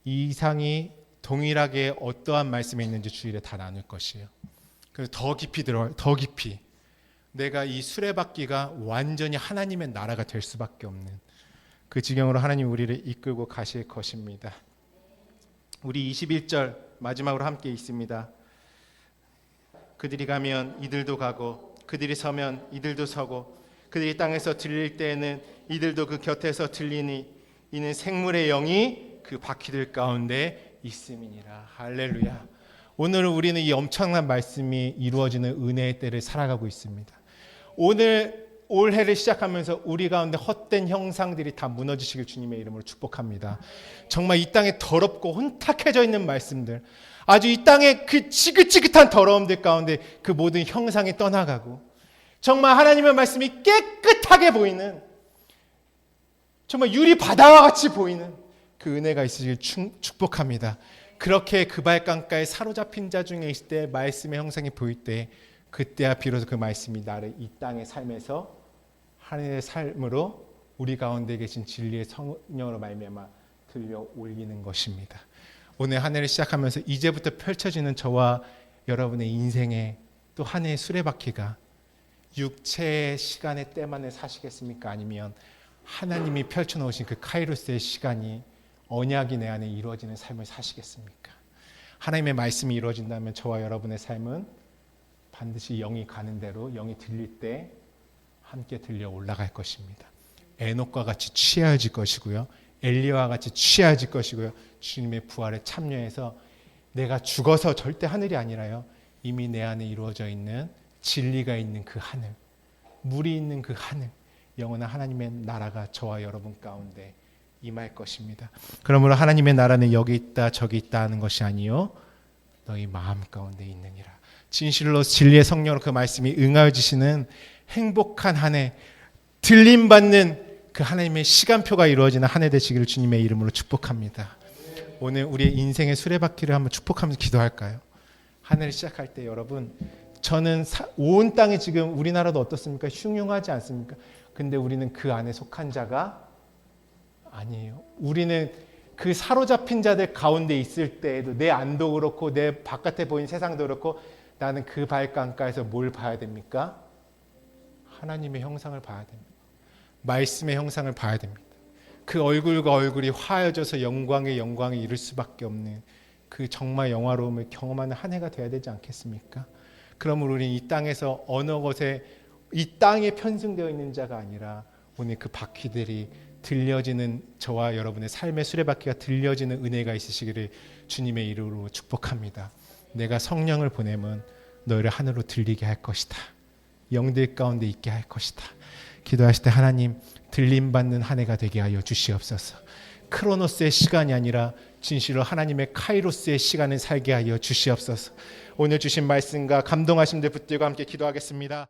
이 이상이 동일하게 어떠한 말씀에 있는지 주일에 다 나눌 것이에요. 그래서 더 깊이 들어가요. 더 깊이. 내가 이 수레바퀴가 완전히 하나님의 나라가 될 수밖에 없는 그 지경으로 하나님 우리를 이끌고 가실 것입니다. 우리 21절 마지막으로 함께 있습니다. 그들이 가면 이들도 가고 그들이 서면 이들도 서고 그들이 땅에서 들릴 때에는 이들도 그 곁에서 들리니 이는 생물의 영이 그 바퀴들 가운데 있음이니라. 할렐루야. 오늘 우리는 이 엄청난 말씀이 이루어지는 은혜의 때를 살아가고 있습니다. 오늘 올해를 시작하면서 우리 가운데 헛된 형상들이 다 무너지시길 주님의 이름으로 축복합니다. 정말 이 땅에 더럽고 혼탁해져 있는 말씀들, 아주 이 땅에 그 지긋지긋한 더러움들 가운데 그 모든 형상이 떠나가고 정말 하나님의 말씀이 깨끗하게 보이는 정말 유리 바다와 같이 보이는 그 은혜가 있으시길 축복합니다. 그렇게 그 발강가에 사로잡힌 자 중에 있을 때 말씀의 형상이 보일 때 그때야 비로소 그 말씀이 나를 이 땅의 삶에서 하나님의 삶으로 우리 가운데 계신 진리의 성령으로 말미암아 들려 올리는 것입니다. 오늘 한 해를 시작하면서 이제부터 펼쳐지는 저와 여러분의 인생에 또 한 해의 수레바퀴가 육체의 시간의 때만을 사시겠습니까? 아니면 하나님이 펼쳐놓으신 그 카이로스의 시간이 언약이 내 안에 이루어지는 삶을 사시겠습니까? 하나님의 말씀이 이루어진다면 저와 여러분의 삶은 반드시 영이 가는 대로 영이 들릴 때 함께 들려 올라갈 것입니다. 에녹과 같이 취하여질 것이고요. 엘리야와 같이 취하여질 것이고요. 주님의 부활에 참여해서 내가 죽어서 절대 하늘이 아니라요. 이미 내 안에 이루어져 있는 진리가 있는 그 하늘, 물이 있는 그 하늘, 영원한 하나님의 나라가 저와 여러분 가운데 임할 것입니다. 그러므로 하나님의 나라는 여기 있다 저기 있다 하는 것이 아니요 너희 마음 가운데 있느니라. 진실로 진리의 성령으로 그 말씀이 응하여지시는 행복한 한 해, 들림받는 그 하나님의 시간표가 이루어지는 한 해 되시기를 주님의 이름으로 축복합니다. 오늘 우리의 인생의 수레바퀴를 한번 축복하면서 기도할까요? 한 해를 시작할 때 여러분, 저는 온 땅이 지금 우리나라도 어떻습니까? 흉흉하지 않습니까? 근데 우리는 그 안에 속한 자가 아니에요. 우리는 그 사로잡힌 자들 가운데 있을 때에도 내 안도 그렇고 내 바깥에 보이는 세상도 그렇고 나는 그 발강가에서 뭘 봐야 됩니까? 하나님의 형상을 봐야 됩니다. 말씀의 형상을 봐야 됩니다. 그 얼굴과 얼굴이 화해져서 영광에 영광에 이를 수밖에 없는 그 정말 영화로움을 경험하는 한 해가 되어야 되지 않겠습니까? 그러므로 우리는 이 땅에서 어느 곳에 이 땅에 편승되어 있는 자가 아니라 오늘 그 바퀴들이 들려지는 저와 여러분의 삶의 수레바퀴가 들려지는 은혜가 있으시기를 주님의 이름으로 축복합니다. 내가 성령을 보내면 너희를 하늘로 들리게 할 것이다. 영들 가운데 있게 할 것이다. 기도하실 때 하나님 들림받는 한 해가 되게 하여 주시옵소서. 크로노스의 시간이 아니라 진실로 하나님의 카이로스의 시간을 살게 하여 주시옵소서. 오늘 주신 말씀과 감동하심들 붙들고 함께 기도하겠습니다.